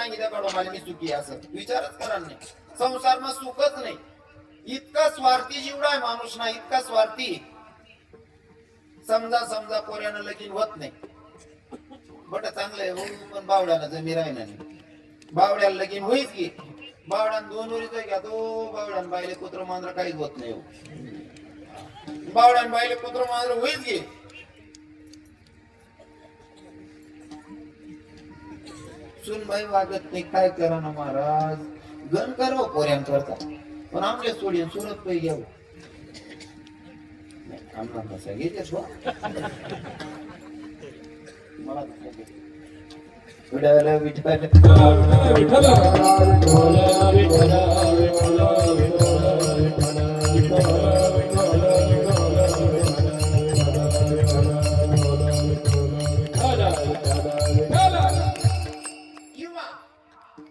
सांगितलं कडो मला मी सुखी असं विचारच करा नाही. संसारमा सुखच नाही. इतका स्वार्थी जीवडा आहे माणूस ना, इतका स्वार्थी. समजा समजा पोऱ्यानं लगीन होत नाही. बट चांगलं आहे हो, पण बावड्याला जमीन आहे ना. बावड्याला लगीन होईच की. बावड्यान 2 वरीच घ्या तो. बावड्यान बायले कुत्र मांजर काहीच होत नाही हो. बावड्यान बायले कुत्र मांजर होईच की. सुनबाई वागत नाही, काय करा ना महाराज. गण करो पोऱ्यान करता, पण आमले सोडीन सुरत पै घ्याव. आम्हाला नसा घेतेस बा मला विठाला विठाला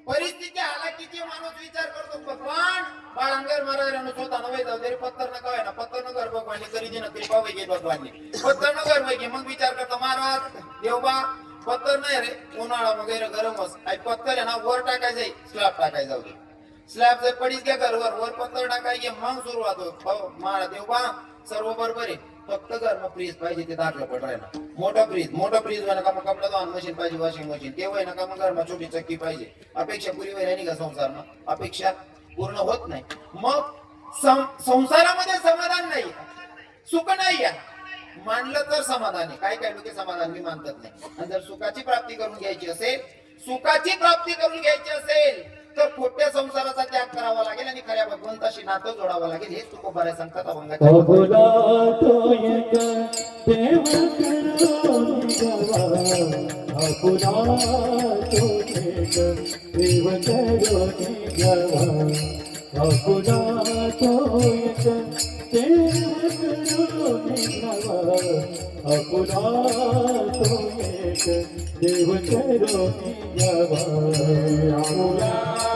परिस्थिती हालाकीची माणूस विचार करतो. भगवान बाळांगर महाराजांना स्वतः नव्हे जाऊ तरी पत्तर नका आहे ना, पत्तर न घर भगवानी करी नकरी पावे घे भगवानने पत्तर न घर वैगे. मग विचार करतो महाराज देवबा पत्तर नाही रे, उन्हाळा वगैरे गरमच आहे. पत्तर आहे ना वर टाकायचंय, स्लॅब टाकायचं जाऊ दे. स्लॅब जर पडीच घ्या घरवर, वर पत्तर टाकायचे मग सुरुवात हो. महाराज देवबा सर्व बरोबर आहे, फक्त घरमा फ्रीज पाहिजे ते दाखलं पड राहिला. मोठा फ्रीज व्हाय नका, मग कपडा धुवान मशीन पाहिजे, वॉशिंग मशीन ते व्हाय नका, मग घरमा छोटी चक्की पाहिजे. अपेक्षा पुरी व्हायला नाही का संसार, अपेक्षा पूर्ण होत नाही. मग संसारामध्ये समाधान नाही, सुख नाही आहे. मानलं तर समाधान आहे. काही काही लोक समाधान मी मानतात नाही. आणि जर सुखाची प्राप्ती करून घ्यायची असेल, सुखाची प्राप्ती करून घ्यायची असेल तर खोट्या संसाराचा त्याग करावा लागेल आणि खऱ्या भगवंताशी नातं जोडावं लागेल. हेच तुकोबा बऱ्या सांगतात अभंगाच्या. देव चरोनी जावा आमुला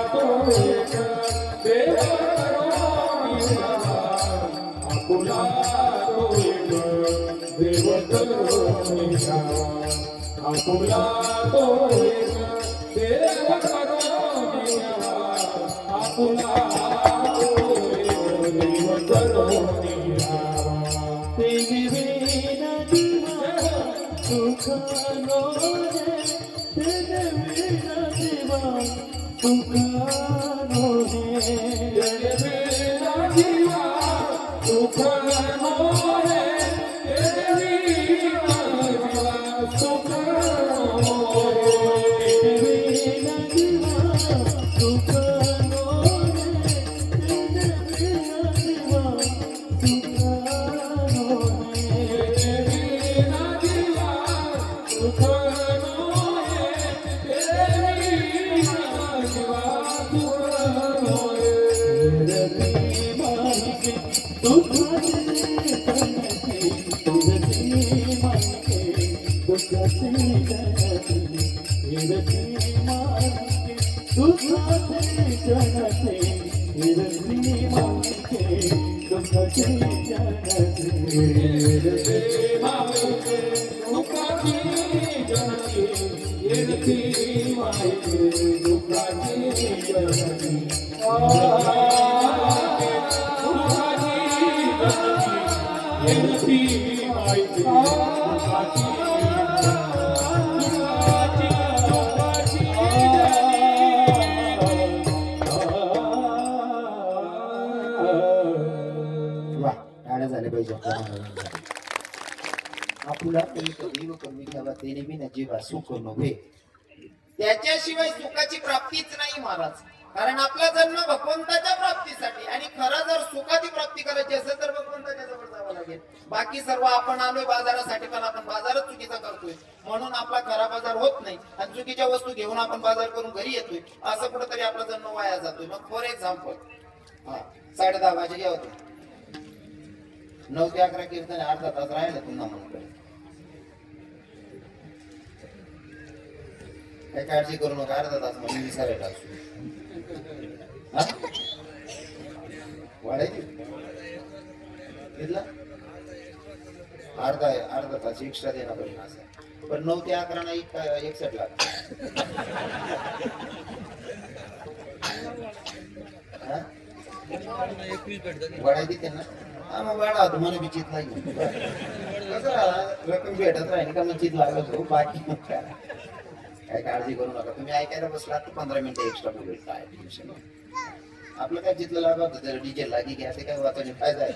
तो एक देव चरोनी जावा आपुला तो एक देव चरोनी जावा आपुला तो एक देव चरोनी जावा आपुला तो एक देव चरोनी जावा. तेरी वीणा दिवा सुख नो रे, तेरे बिना जीवा सुख नो रे, तेरे बिना जीवा सुख नो रे, तेरे बिना जीवा सुख नो रे, तेरे बिना जीवा सुख नो रे, तेरे बिना जीवा सुख नो रे, तेरे बिना जीवा सुख नो रे, तेरे बिना जीवा सुख नो रे. तेरे मायके दुःखाचे तनके, तेरे मायके दुःखाचे तनके, तेरे मायके दुःखाचे तनके, तेरे मायके दुःखाचे तनके, तेरे मायके दुःखाचे जनके, तेरे मायके दुःखाचे जनके. वा टाळ्या झाल्या पाहिजे आपला. देव कमी घ्यावा तेने बी नजीबा सुख नव्हे. त्याच्याशिवाय सुखाची प्राप्तीच नाही महाराज. कारण आपला जन्म भगवंताच्या प्राप्तीसाठी, आणि खरं जर सुखाची प्राप्ती करायची असेल तर भगवंताच्या जवळ जावं लागेल. बाकी सर्व आपण आलोय बाजारासाठी, पण आपण बाजारच चुकीचा करतोय. म्हणून आपला खरा बाजार होत नाही आणि चुकीच्या वस्तू घेऊन आपण बाजार करून घरी येतोय. असं कुठंतरी आपला जन्म वाया जातोय. मग फॉर एक्झाम्पल 10:30 वाजे घ्या होते, 9 ते 11 कीर्तन, अर्धा तास राहिला पुन्हा म्हणून. काही काळजी करू नका, अर्धा तास म्हणजे विसरायला असू वाढायची घेतला अर्धा तास एक्स्ट्रा देणार पाहिजे असं. पण 9 ते 11 नाही 61 लाख. हा? वाढायची त्यांना हा मग वाढा तुम्हाला बी चित लागेल कसं रक्कम भेटत राहील का मग चित लागत हो बाकी मग काय काळजी करू नका तुम्ही ऐकायला बसला तर 15 मिनिटं एक्स्ट्रा बोलू काय टेन्शन नाही. आपलं काय चितलं लागत होतं त्याला डिझेल लागी घ्या ते काय वाचायला फायदा आहे.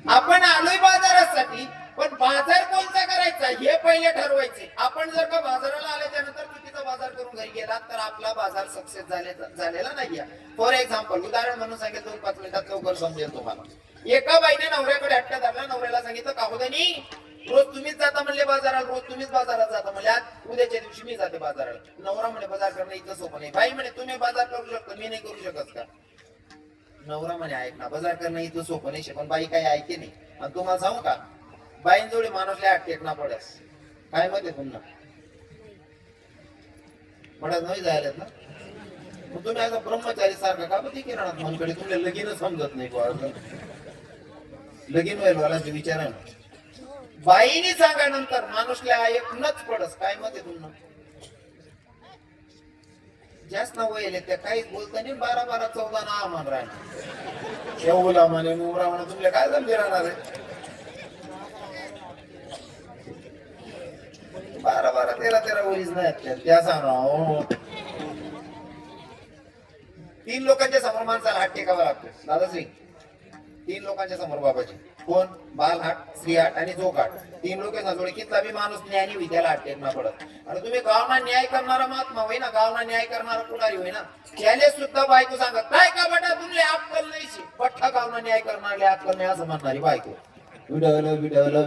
आपण आलोय बाजारासाठी पण बाजार कोणता करायचा हे पहिले ठरवायचे. आपण जर का बाजाराला आल्याच्या नंतर चुकीचा बाजार करून घरी गेला तर आपला बाजार सक्सेस झालेला नाहीये. फॉर एक्झाम्पल उदाहरण म्हणून सांगेल 2-5 मिनिटात लवकर समजेल तुम्हाला. एका बाईने नवऱ्याकडे हट्ट धरला. नवऱ्याला सांगितलं काहुदानी रोज तुम्हीच जाता म्हणले बाजाराला रोज तुम्हीच बाजारात जाता म्हणले आज उद्याच्या दिवशी मी जाते बाजाराला. नवरा म्हणे बाजार करणं इथं सोपं नाही. बाई म्हणे तुम्ही बाजार करू शकता मी नाही करू शकत का. नवरा म्हणे ऐक ना बाजार करणं इथं सोपं नाही पण बाई काही ऐके नाही. आणि तुम्हाला सांगू का बाईन जोडी माणूसला आठ टेकना पडस काय मत आहे पुन्हा पडत नाही जायला ना. मग तुम्ही आता ब्रह्मचारी सारखा का बघ किराणात मनकडे तुमच्या लगीन समजत नाही. लगीन व्हायला वालांचे विचार आहे ना बाईने सांगा नंतर माणूसला एकनच पडस काय मत आहे पुन्हा. जास्त ना वय त्या काहीच बोलता नाही 12-12 14 ना मान राहणार एवढा म्हणे मोरा म्हणा तुमच्या काय जमते राहणार आहे 12-12 13-13 वरीच नाही त्या सांगा. 3 लोकांच्या समोर माणसाला हात टेकावा लागतो दादाश्री. 3 लोकांच्या समोर बाबाजी कोण बालहाट स्त्रीहाट आणि जोगहाट 3 लोक जोडे कितला बी माणूस न्यायाने होई त्याला हात टेकना पडत. आणि तुम्ही गावना न्याय करणारा महात्मा होई ना गावना न्याय करणारा पुढारी होई ना त्याने सुद्धा बायको सांगत काय का बेटा तुमले अक्कल नाही पठ्ठा गावना न्याय करणारे अक्कल नाही असं म्हणणारी बायको. विडवलं विडवलं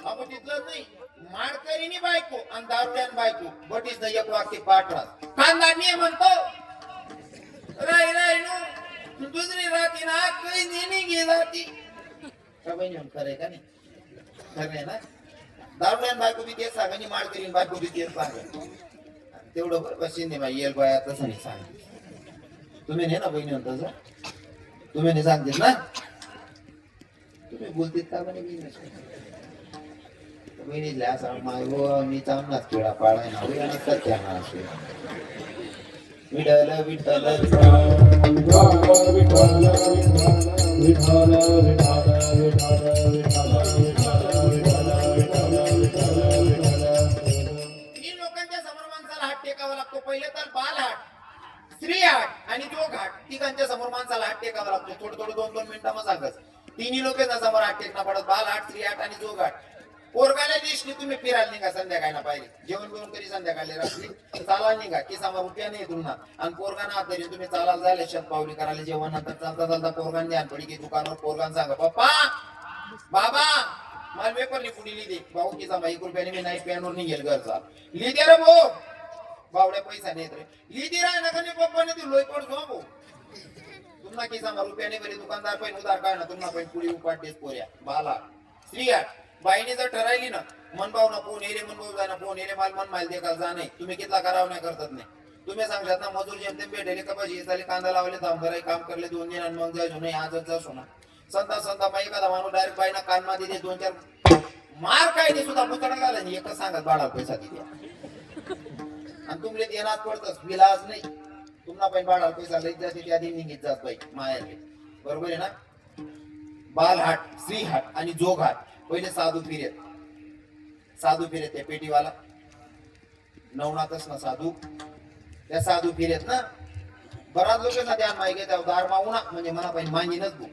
आपण तिथलं नाही माडकरीनी बायको आणि दारुड्यान बायको बटीच एक वाक्य पाठरात खानदानी म्हणतो राय राय नो दुसरी राती ना काही नेहमी गे जाती का बहिणी खरंय का नाही खरंय ना. दारुड्यान बायको बी तेच सांगा आणि माडकरीन बायको बी तेच सांगा तेवढं बरोबर शिंदे बाई येल बाया तसं नाही सांग तुम्ही नाही ना बहिणी तसं तुम्ही नाही सांगतील ना तुम्ही बोलतील का म्हणे मी बहिणीला सांग माय मी चांगलाच किडा पाळाय ना आणि सत्याना असे विठ्ठल विठ्ठल लोकांच्या समोर माणसाला हात टेकावा लागतो. पहिले तर बालहाट स्त्रीहाट आणि जोगहाट तिघांच्या समोर माणसाला हात टेकावा लागतो. थोडं थोडं 2-2 मिनिटं मग सांगत 3 लोकांच्या समोर हात टेकना पडत बालहाट स्त्रीहाट आणि जोगहाट. पोरगाल्या दिवशी तुम्ही फिरायला निघा संध्याकाळला पाहिजे जेवण करून तरी संध्याकाळी रात्री चालायला निघा की सामा रुपया नाही तुमना आणि पोरगाना हात तरी तुम्ही चालायला जायला शतपावली करायला जेवण नंतर चालता चालता पोरगान द्या पडी की दुकानावर पोरगान सांगा पप्पा बाबा मला पेपरली कुणी लिहिली भाऊ की सामा 1 रुपयाने मी नाही पॅनवर निघेल घरचा लिहिते रे भाऊ बावड्या पैसा नाही रे लिहिते राय ना कधी पप्पाने ती लोय पडतो भाऊ तुम्हाला की सामा रुपयाने बरी दुकानदार पण उधार काय ना तुम्हाला पण पुढे उपाट पोऱ्या बाला स्त्रीहाट बाईने जर ठरायली ना मनभाव ना फोन येरे मनभाव जाय ना फोन येरे माल मन माल देखाल जा नाही तुम्ही कितला करावं नाही करतात नाही. तुम्ही सांगतात ना मजूर जेमतेम भेटेले का पाहिजे चाले कांदा लावले धाम कराय काम करले 2 दिन आणि मग जायचो नाही आजच जासो ना संता संता मग एखादा माणूस डायरेक्ट बाईना कान मध्ये दे 2-4 मार काय नाही सुद्धा पुतळा घाला नाही एकच सांगत बाळा पैसा दिल्या आणि तुमले देणार पडतच विलास नाही तुम्हाला पण बाळा पैसा लईत जाते त्या दिन निघित जात बाई मायाले बरोबर आहे ना. बालहाट स्त्रीहाट आणि जोगहाट पहिले साधू फिरेत त्या पेटीवाला नवनाथच ना साधू त्या साधू फिरेत ना बराच लोक ना त्या माहिती घेतात दार मागुना म्हणजे मला पाहिजे मांगीनच भूक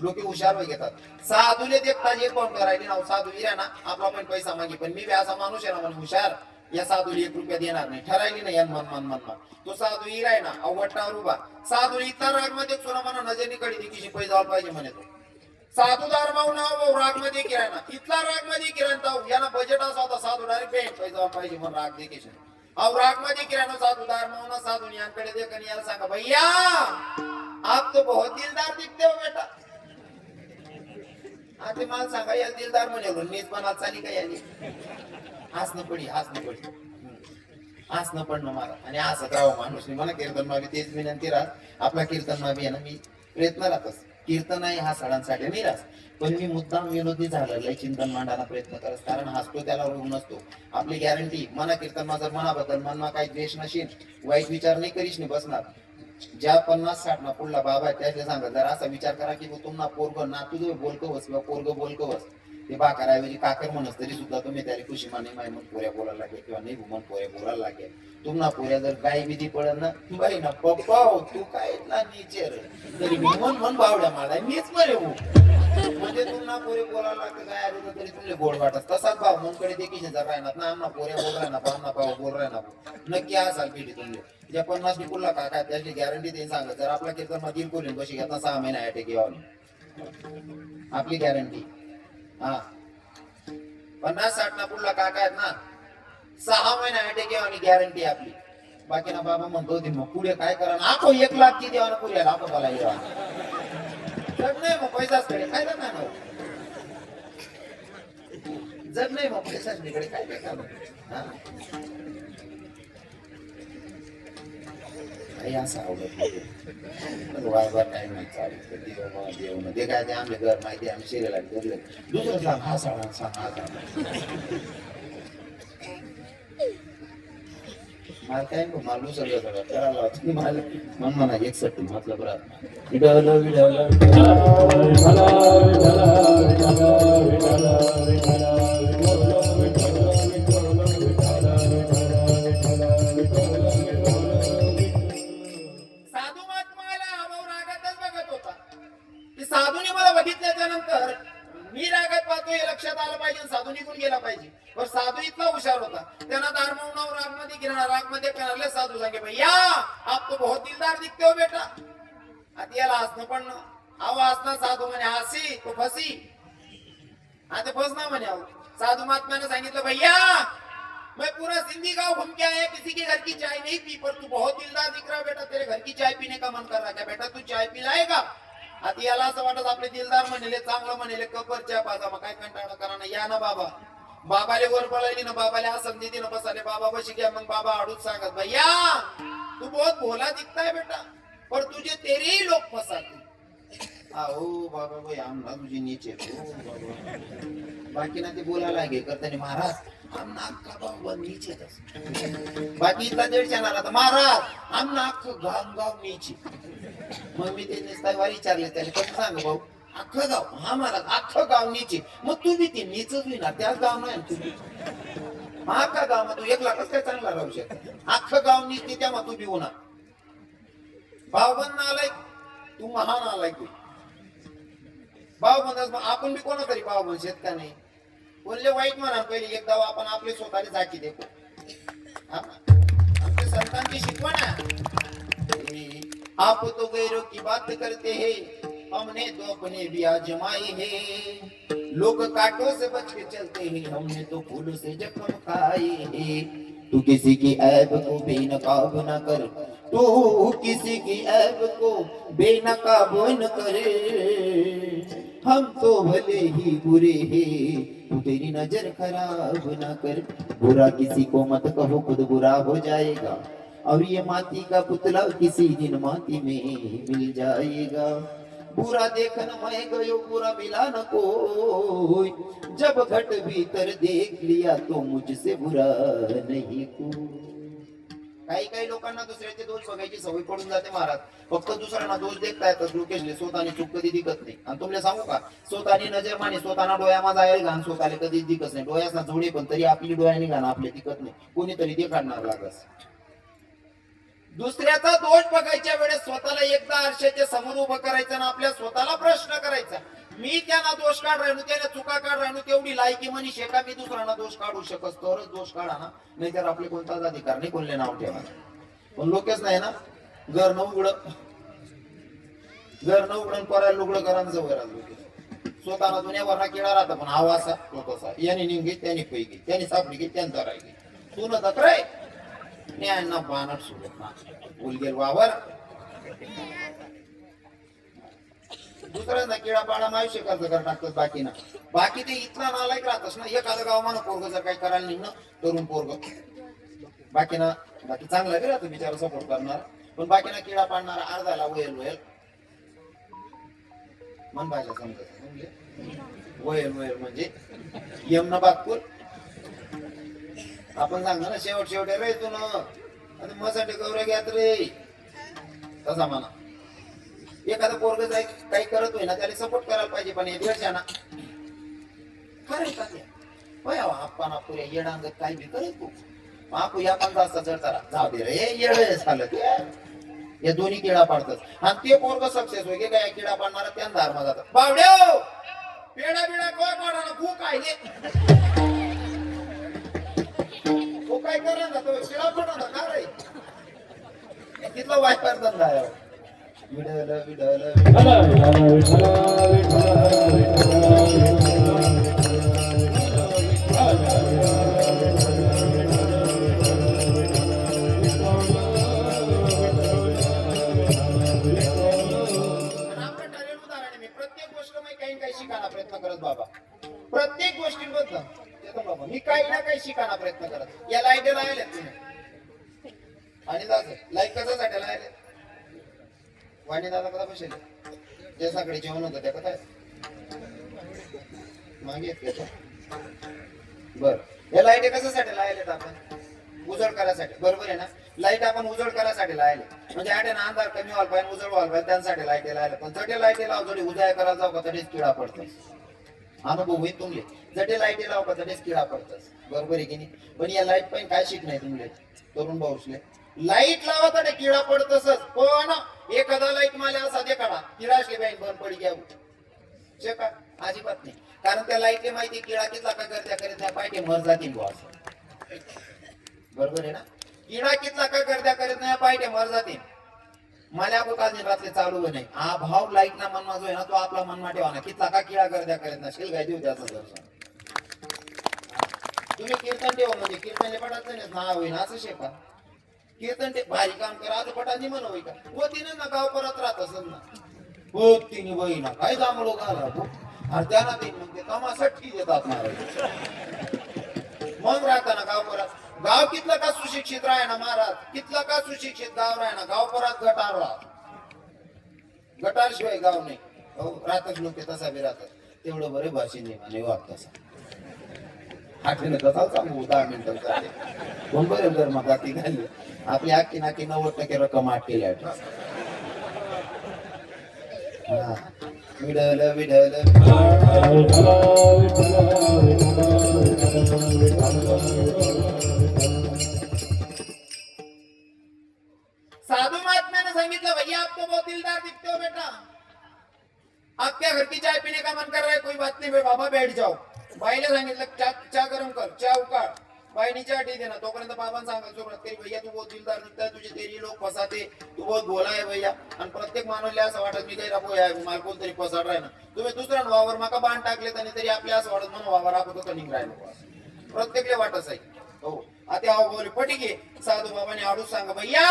लोक हुशार वय घेतात. साधूले देखता जे कोण करायली ना साधू विरा ना आपला पण पैसा मागे पण मी असा माणूस आहे ना म्हणजे हुशार या साधूला 1 रुपया देणार नाही ठरायली नाही मन मन मन मन तो साधू इराय ना अवटावर उभा साधू इतर राग मध्ये सोना म्हणा नजरनी कडे देखील पैसा जायला पाहिजे म्हणे तो साधू दार मागून राग मध्ये किराणा इथला राग मध्ये किराणा याला बजेट असा होता साधू डायरेक्ट पैसा पाहिजे म्हणून राग देखील अब राग मध्ये किराणा साधू दार मागून साधू यांकडे देख आणि याला सांगा भैया आप तो बहुत दिलदार दिखते हो बेटा आता मला सांगा याला दिलदार म्हणे नीच पण चाली का याली हसणं पडी असणं पडणं मला आणि असं राहावं माणूस नाही. मला कीर्तन मावी तेच विनंती राहत. आपला कीर्तन मावी आहे ना, मी प्रयत्न राहतच. कीर्तन आहे हा सणांसाठी नाही राहत, पण मी मुद्दाम विनोदी झालेला चिंतन मांडायला प्रयत्न करत, कारण हसतो त्याला रोग नसतो. आपली गॅरंटी मना कीर्तन माझं मनाबद्दल मनमा काही द्वेष नशील, वाईट विचार नाही करीश नाही बसणार. ज्या 50-60 ना पुढला बाबा आहे त्याचे सांगा जर असा विचार करा की तुम्हाला पोरग ना तुझं बोलकं बस किंवा पोरग बोलकं बस, ते बाकाराऐवजी काकर म्हणस तरी सुद्धा तुम्ही त्याला खुशी माने माय मग पोऱ्या बोलायला लागेल किंवा नाही मन पोऱ्या बोलायला लागेल. तुम्हाला पोऱ्या जर काही विधी पडल ना बाई ना पप्पा हो तू काय इथला नीचेर तरी मी मन बावड्या मला मीच बरे हो, म्हणजे तुम्हाला पोरे बोलायला लागतं काय आलं तरी तुमले गोड वाटत. तसाच भाव मनकडे देखील जर राहणार ना आम्हाला पोऱ्या बोल राहणार पाहुणा भाऊ बोल राहणार नक्की असाल पिढी तुमले. ज्या 50 निकुलला काका त्याची गॅरंटी ते सांगत जर आपला कीर्तन मध्ये कोणी बशी घेता 6 महिना अटॅक यावं आपली गॅरंटी. हा 50-60 ना पुढला काका आहेत ना 6 महिना अटॅक यावं गॅरंटी आपली. बाकी ना बाबा म्हणतो होते मग पुढे काय करा ना आपण 1 लाख ती देवा ना पुढे आपण मला यावा जग नाही मग पैसाच कडे काय ना ना जग नाही मग पैसाच कडे काय काय काम. काही असं आवडत वायवर टाइम नाही चालू देव ते काय ते आमले घर माहिती आम्ही शिरेला धरले दुसरं सांग हा सांग हा मला काय मला दुसरं सगळं करायला होतं मला मन म्हणा 61 मतलब राहत विठाला विठाला साधूने मला बघितल्याच्या नंतर मी रागात पाहतो हे लक्षात आलं पाहिजे साधू निघून गेला पाहिजे. पण साधू इतका हुशार होता त्यांना दारमवनावर रागमध्ये गिरणार रागमध्ये करणारे साधू सांगे भैया आप तो बहुत दिलदार दिखते हो बेटा. आता याला हसणं पण आवा हसना साधू म्हणे हसी तो फसी आता फसना म्हणे आहो. साधू महात्म्याने सांगितलं भैया मैं पूरा सिंधी गांव घूम के आया किसी के घर की चाय नहीं पी पर तू बहुत दिलदार दिख रहा बेटा तेरे घर की चाय पीने का मन कर रहा क्या बेटा तू चाय पिलाएगा. आता याला असं वाटत आपले दिलदार म्हणले चांगलं म्हणले कपरच्या पाजा मग काय कंटाळा करा ना या ना बाबा. बाबाले वर पळाली ना बाबाले असं दिदी ना बसाले बाबा बशी घ्या मग बाबा आडूच सांगत भैया तू बहुत भोला दिखता है बेटा पर तुझे तेरे ही लोग फसाते. आओ बाबा भाई आमना तुझे नीचे बाकी ना ते बोलायला गे करताना महाराज आमना अख्खा गाव नीचे बाकी इथला 150 आला महाराज आमना अख्खं गाव नीचे. मग मी ते निस्तार विचारले त्याने पण सांग भाऊ अख्खं गाव हा महाराज अख्खं गाव नीचे मग तू बी ते नीचच होईना त्याच गाव नाही तुम्ही अख्खा गाव मग तू 1 लाखच काय चांगला राहू शकत अख्खं गाव नीचे त्या मग तू बी होणार. भावबंद आलाय तू महान आलाय तू भावबंद आपण बी कोणा तरी भावबंद शेत का नाही बोलले वाईट म्हणा पहिले एकदा आपण आपले स्वतःला जाकी देखो आपल्या संतांची शिकवण आहे. आप तो गैरों की बात करते हैं हमने तो अपने भी आजमाए हैं लोग कांटों से बच के चलते हैं हमने तो फूलों से जख्म खाए हैं. तू किसी की ऐब को बेनकाब न कर तू किसी की ऐब को बेनकाब न करे हम तो भले ही बुरे हैं तू तेरी नजर खराब न कर. बुरा किसी को मत कहो खुद बुरा हो जाएगा और ये माटी का पुतला किसी दिन माटी में मिल जाएगा. बुरा देखन मैं गयो बुरा मिला न कोई जब घट भीतर देख लिया तो मुझसे बुरा नहीं कोई. काही लोकांना दुसऱ्याचे दोष बघायची सवय पडून जाते महाराज. फक्त दुसऱ्यांना दोष देखता येतात लोकेशले स्वतःने चूक कधी दिखत नाही. आणि तुम्हाला सांगू का स्वतःनी नजर माने स्वतःना डोळ्यामा जाईल घाण स्वतःला कधीच दिखत नाही. डोळ्याचा जोडे पण तरी आपली डोळ्याने घाण आपले दिखत नाही कोणीतरी ते काढणार लागस. दुसऱ्याचा दोष बघायच्या वेळेस स्वतःला एकदा आरशाच्या समोर उभं करायचं ना आपल्या स्वतःला प्रश्न करायचा मी त्यांना दोष काढ राहिलो त्याला चुका काढ राहिलो तेवढी लायकी मनीष का मी दुसऱ्यांना दोष काढू शकत तरच दोष काढा ना नाहीतर आपले कोणताच अधिकार नाही कोणले नाव ठेवा. पण लोकच नाही ना घर न उघडून परायला लुगडं करायला सवय राहतो. स्वतःला दुनियावर किडा राहता पण हा वासा तो तसा याने निघे त्याने पैकी त्याने सापडी घे त्यांचा राहिली तू न तक्राय न्यायांना बाणट सोडत ना उलगेल वावर दुसऱ्यांना किडा पाडा आयुष्य कर्ज कर टाकतात बाकी ना बाकी ते इथला नालायक राहतस ना. एखादं गाव मला पोरग जर काही करायला निघणं तरुण पोरग बाकी चांगला गेला तो बिचारा सपोर्ट करणार, पण बाकीना किडा पाडणारा अर्धाला वयल मन भाषा समजत म्हणजे वयल म्हणजे यमना बागपूर आपण सांगतो ना शेवट रे तू ना आणि मसाठी गौरव घ्यात रे तसा म्हणा. एखादा पोरग जाय काही करत होय ना त्याला सपोर्ट करायला पाहिजे, पण हे दीडशा ना खरं का आपण पुऱ्या येडांगत काही बी करे तू आपू या पण जास्त चढतारा जाऊ दे रे येड झालं या दोन्ही किडा पाडतात आणि ते पोरग सक्सेस होय काय किडा पाडणारा त्या धारमा जातात. बावड्यो पेडा बिडा काय पाडा खूप काय तो काय करा ना तो किडा पडा ना का रे तिथला वायपर धंदा आहे. विडल प्रत्येक गोष्टींबद्दल बाबा मी काही ना काही शिकायला प्रयत्न करत. या लाईट लावल्या तुम्ही आणि दादा लाईट कशासाठी लावले वाणी दादा कसा बसेल जे सकाळी जेवण होतं त्या कथा मागे बर. या लाईट कशासाठी लावलेत आपण उजळ करायसाठी बरोबर आहे ना. लाईट आपण उजळ करायसाठी लावले म्हणजे आठ्यानं अंधार कमी व्हायला पाहिजे उजळ व्हायला पाहिजे त्यासाठी लाईट लावले. पण जटे लाईट लाव जडी उजाय करायला जाऊ का तरीच किडा पडतो. अनुभव होईल तुमले जटे लाईट लाव का तरीच किडा पडतात बरोबर आहे की नाही. पण या लाईट पण काय शिक नाही तुमले तरुण भाऊसले लाईट लावा तर किडा पडतच पण एखादा लाईट मला असा दे काढा किडा असले बाई बंद पडी घ्या शेका अजिबात नाही. कारण त्या लाईटले माहिती किडा कितला का करत्या करीत नाही पाहिजे मर जातील बरोबर आहे ना. किडा कितला का करत्या करीत नाही पाहिजे मर जातील. मला काल रात्री चालू नाही हा भाव लाईट ना मनमा जो आहे ना तो आपला मनमा ठेवा ना कितला का किडा करत्या करीत ना शिल गाय देऊ त्याचं दर्शन. तुम्ही कीर्तन ठेवा म्हणजे कीर्तनले पडायचं नाही ना होईना असं शेका कीर्तन ते भारी काम करा आज पटानी म्हण होई का हो तिने ना गाव परत राहत असेल ना हो तिने बहिणा काय जांभळो घाला अरे त्यांना ते म्हणते तमासाठी देतात महाराज मग राहताना गाव परत गाव कितलं का सुशिक्षित राह ना महाराज कितलं का सुशिक्षित गाव राह ना गाव परत गटार राहत गटार शिवाय गाव नाही हो राहतच लोक तसा बी राहतात तेवढं बरे भाषेने म्हणे वाग तसा आठवण तसा सांगू 10 मिनिटं कोण बरे जर मग ती घाली आपली आखी नाकी 90% रक्कम आठ केल्या विडल विडल साधू महात्म्याने सांगितलं भैया आप तो बहुत दिलदार दिखते हो बेटा आपल्या घर की चाय पीने का मन कर रहा है कोई बात नहीं बाबा बैठ जाओ. बाईने सांगितलं चा गरम कर चा उकाळ बाईनी चा टी देना तोपर्यंत बाबांनी सांगायला सुरुवात केली भैया तू बहुत दिलदार दिखता है तुझे तेरी लोग फसाते तू बहुत भोला है भैया. आणि प्रत्येक माणूसला असं वाटत मी काही राबो आहे मला कोणतरी फसाड राही ना तुम्ही दुसऱ्या वावर माका बाण टाकले आणि तरी आपल्या असं वाटत म्हणून वावर आपण तो निघ राहिलो प्रत्येकले वाटच आहे हो. आता आओ बोले पटी साधू बाबा ने आड़ू सांगा भैया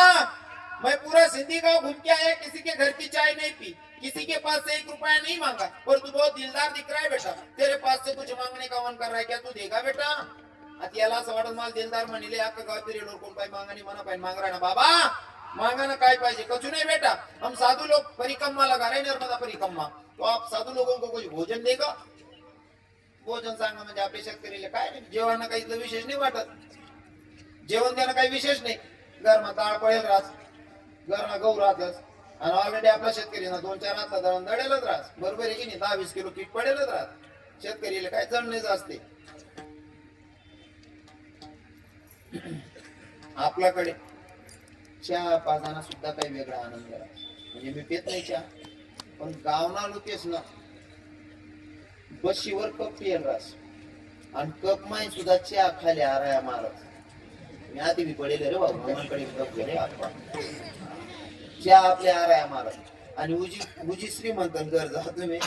मैं पूरा सिंधी गांव घूम के आया किसी के घर की चाय नहीं पी किसी के पास से 1 रुपया नहीं मांगा पर तू बहुत दिलदार दिख रहा है बेटा तेरे पास से कुछ मांगने का मन कर रहा है क्या तू देगा बेटा. आता याला असं वाटत मला दिलदार म्हणले अख्खा गाव फिरे लोक कोण काही मांगा नाही मना पाहिजे मांग रहा ना बाबा मांगा ना काय पाहिजे कछु नहीं बेटा हम साधु लोग परिक्रमा लगा रहे नर्मदा परिक्रमा तो आप साधु लोगों को कुछ भोजन देगा. भोजन सांगा म्हणजे आपल्या शेतकरीला काय नाही जेवण काही विशेष नाही वाटत जेवण देणं काही विशेष नाही घरमा डाळ पडेल राहत घरमा गहू राहतच आणि ऑलरेडी आपल्या शेतकरीना 2-4 हातला दळण दळेलच राहत बरोबर आहे की नाही 10-20 किलो पीठ पडेलच राहत शेतकरीला काय जळणेच असते. आपल्याकडे चहा पाजाना सुद्धा काही वेगळा आनंद म्हणजे मी पेत नाही चहा पण गावना लोकेस ना बशीवर कप पियल रास आणि कप माय सुद्धा चहा खाली आराया मारत मी आधी बी पडेल रे बाबू मनाकडे कप गेले चहा आपल्या आराया मारत आणि उजी श्रीमंत घर जा तुम्ही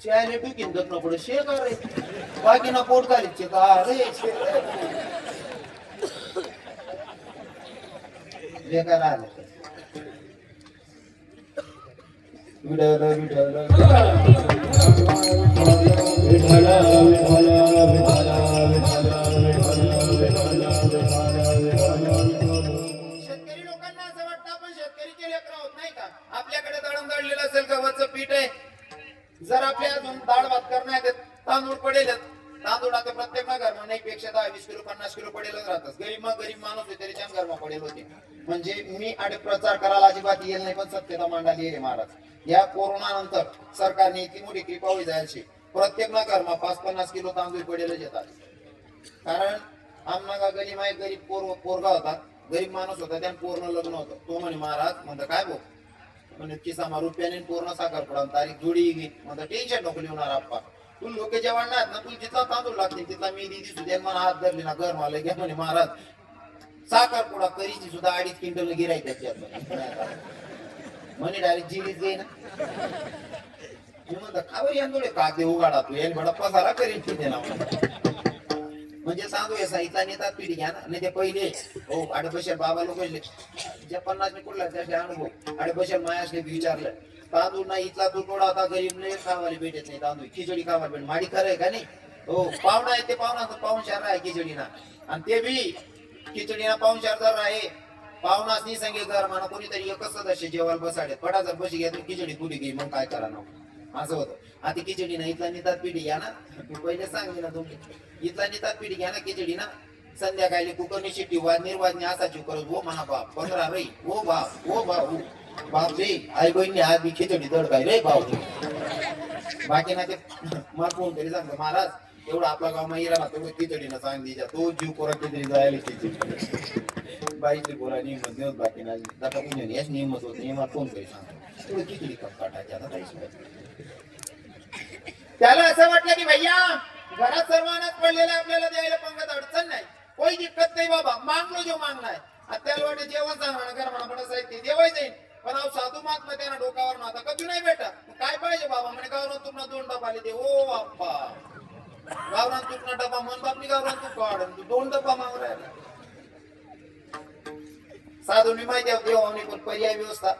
चहाने टुकीन दत्न पुढे शेक रे बाकी ना पोट काढीचे का रे बेकार आले विडल विडल विठला विठला विठला विठला विठला पडेल तांदूळ आता प्रत्येक घरमा नाही पेक्षा 10-20 किलो 50 किलो पडेलच राहतात. गरीब माणूस आहे तरी छान घरमा पडेल होते. म्हणजे मी आणि प्रचार करायला अजिबात येईल नाही, पण सत्यता मांडायला येईल महाराज. या कोरोना नंतर सरकारने इतकी मोठी कृपा होई जायची, प्रत्येक घरमा 5-50 किलो तांदूळ पडेलच येतात. कारण आमना गरीब आहे, गरीब पोरगा होता, गरीब माणूस होता, त्यानं पूर्ण लग्न होतं. तो म्हणे महाराज म्हणतं काय भाऊ म्हणजे किसा रुपयाने पूर्ण साखर पडा तारीख जोडी घेईन म्हणतं टेन्शन नको लिहणार आप्पा. तू लोक जेवण नाही ना, तुला जिथला तांदूळ लागते तिथला मी दिदी सुद्धा मला हात धरले ना घर मला घ्या म्हणे महाराज साखर पुडा करीची सुद्धा 2.5 क्विंटल गिराय त्याच्यात म्हणे डायरेक्ट जिलीच घे ना. मी म्हणतो खावर यांदोळे कागदे उघाडा तू यांनी म्हणा पसारा करीन तिथे ना. म्हणजे तांदूळ या साईतला नेतात पिढी घ्या ना. नाही ते पहिले हो 2.5 बाबा लोक ज्या 50 कुठला त्याचे अनुभव 2.5 मायासने विचारलं तांदूळ नाही इथला तू थोडा आता गरीब नाही खावायला भेटत नाही तांदूळ खिचडी खावायला भेट माडी खरं आहे का नाही. हो पाहुणा आहे ते पाहुणचार आहे खिचडीना आणि ते बी खिचडीना पाहुणचार जर आहे पाहुणाच नाही सांगे घर म्हणा कोणीतरी एकच सदस्य जेवायला बसाडे पडा जर बशी घ्या खिचडी कुठे घे मग काय करा ना असं होतं. आता खिचडी ना इथला नेतात पिढी घ्या ना तू पहिले सांगली ना तुम्ही इथला नेतात पिढी घ्या ना खिचडी ना संध्याकाळी कुकरनी शिट्टी निर्वाजनी असा जीव करत हो म्हणा बाप 15 रई हो बाप हो बाप बाप रे आई बहिणी आज बी खिचडी दड काय रे भाऊ. बाकी ना ते मला फोन तरी सांगतो महाराज एवढं आपला गाव माहिरा ना तेवढं खिचडीनं सांगली तो जीव कोरा खिचडी जायला खिचडी बाईची बोला नियमत देऊन बाकी ना दाखा पुणे याच नियमत होते मला फोन तरी सांगतो तेवढं खिचडी कप काटायची आता काही त्याला असं वाटलं की भैया घरात सर्वांनाच पडलेलं आपल्याला द्यायला पंगत अडचण नाही कोई दिक्कत नाही बाबा मागलो जो मागना है त्याला वाटत जेवण सांगणार घर म्हणा पण साहित्य देवाय जाईल पण अहो साधू महात्मा त्यांना डोकावर नव्हता कधी नाही बेटा काय पाहिजे बाबा म्हणे गावरान तुमना 2 डबा आले ते ओ बाप्पा गावरान तुमना डबा मन बापनी गावरान तू काढ तू 2 डबा मागू राहिला. साधू ने माहिती देवाने पण पर्याय व्यवस्था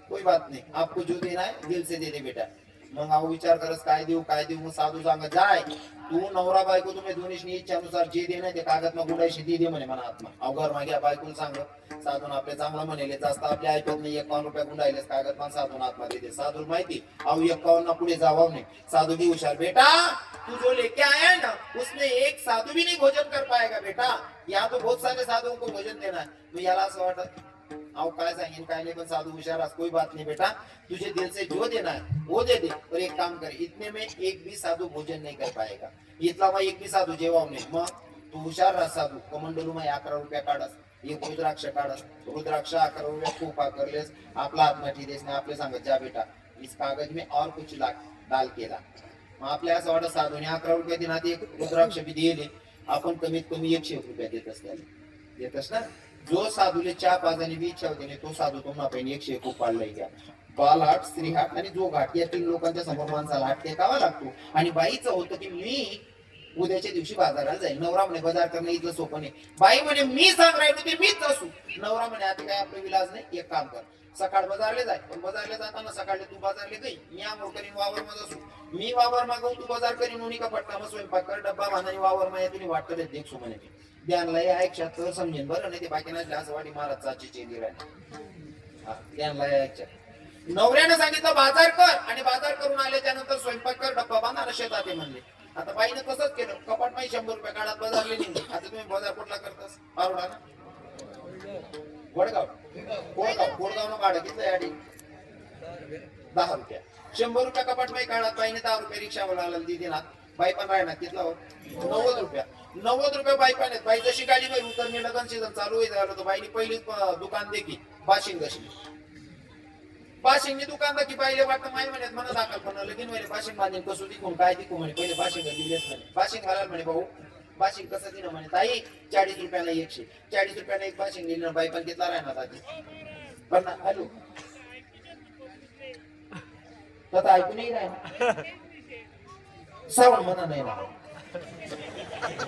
कोई बात नहीं आपको जो देना है दिल से दे दे बेटा. मग अहो विचार करस काय देऊ मग साधू सांगा जाय तू नवरा बायको तुम्ही दोन्ही इच्छानुसार जे दे नाही ते कागद मग गुडायशी दे म्हणे म्हणा आत्मा अवघर मागे बायकोला सांग साधून आपले चांगलं म्हणेले जास्त आपल्या ऐकत नाही 51 रुपये गुंडायलेस कागद पण साधून आत्मा देते साधू माहिती अहो 51 पुढे जावा नाही साधू भी हुशार बेटा तू जो लेके आया है ना उसमें एक साधु भी नहीं भोजन कर पाएगा बेटा यहाँ तो बहुत सारे साधुओं को भोजन देना है. मग याला असं वाटत आओ काय सांगेन काय नहीं पण साधु होशियार कोई बात नहीं बेटा तुझे दिल से जो देना है वो दे दे पर एक काम कर इतने में एक भी साधु भोजन नहीं कर पाएगा इतला मग एक भी साधु जेवा नहीं मग तू हुशार राहा साधू कमंडलू में 11 रुपया काढस एक रुद्राक्ष काढस रुद्राक्ष 11 रुपया खूप करलेस आपला आत्माठी देश ने आपले सांगत जा बेटा इस कागज में और कुछ डाल केला मग आपल्या असं वाटत साधूने 11 रुपया दिनात एक रुद्राक्ष बी दिले आपण कमीत कमी 100 रुपया देतस ना जो साधूले 4-5 बी इच्छा होती तो साधू तुम्हाला पहिले 100 खूप पाडलाय घ्या बालहाट स्त्रीहाट आणि जो घाट या 3 लोकांच्या समोर माणसाला हाट टेकावा लागतो आणि बाईचं होतं की मी उद्याच्या दिवशी बाजाराला जाईल नवरा म्हणे बाजार करणं इथलं सोपं नाही बाई म्हणे मी सांग राहिलो ते मीच असू नवरा म्हणे आता काय आपलं विलाज नाही एक काम कर सकाळ बाजारले जाय पण बाजारले जाताना सकाळी तू बाजारले गई मी आंघोळ करीन वावर मध्ये असू मी वावर मागवून तू बाजार करीन उन्ही का पटका मग स्वयंपाक कर डब्बा बांधानी वावर मध्ये तुम्ही वाटतं देखसू म्हणे ध्यानला ऐकशात तर समजेन बरं नाही ते बाकी नाही असं वाटी महाराज चाची चेली राहिला ध्यानला ऐकशात नवऱ्यानं सांगितलं बाजार कर आणि बाजार करून आल्याच्या नंतर स्वयंपाक कर डब्बा बांधा शेतात ते म्हणले आता बाईनं तसंच केलं कपाट माही 100 रुपये काढात बाजारले निघले आता तुम्ही बाजार कुठला करतास पारोडा ना कोळगाव न भाडं घेतलं याडी 10 रुपया 100 रुपया कपाट माही काढात बाईने 10 रुपये रिक्षावाला दिली ना बाई पण राहणार तिथला 90 रुपये बाई पण बाई जशी गाडी बाई उतर मी लगन सीझन चालू होईल झालं तर बाईने पहिलीच दुकान देखी बाशिंगनी दुकान दाखी पाहिले वाटतं माय म्हणत म्हणा दाखल पण लगीन म्हणे बाशिंग बांधीन कसू तिकून काय तिकू म्हणे पहिले बाशिंग दिलेच म्हणे बाशिंग घालाल म्हणे भाऊ बाशिंग कसं दिलं म्हणे ताई 40 रुपयाला 140 रुपयाला एक बाशिंग दिली ना बाई पण तिथला राहणार आधी पण हॅलो तथा ऐकू नाही राहिला सावण म्हणा नाही ना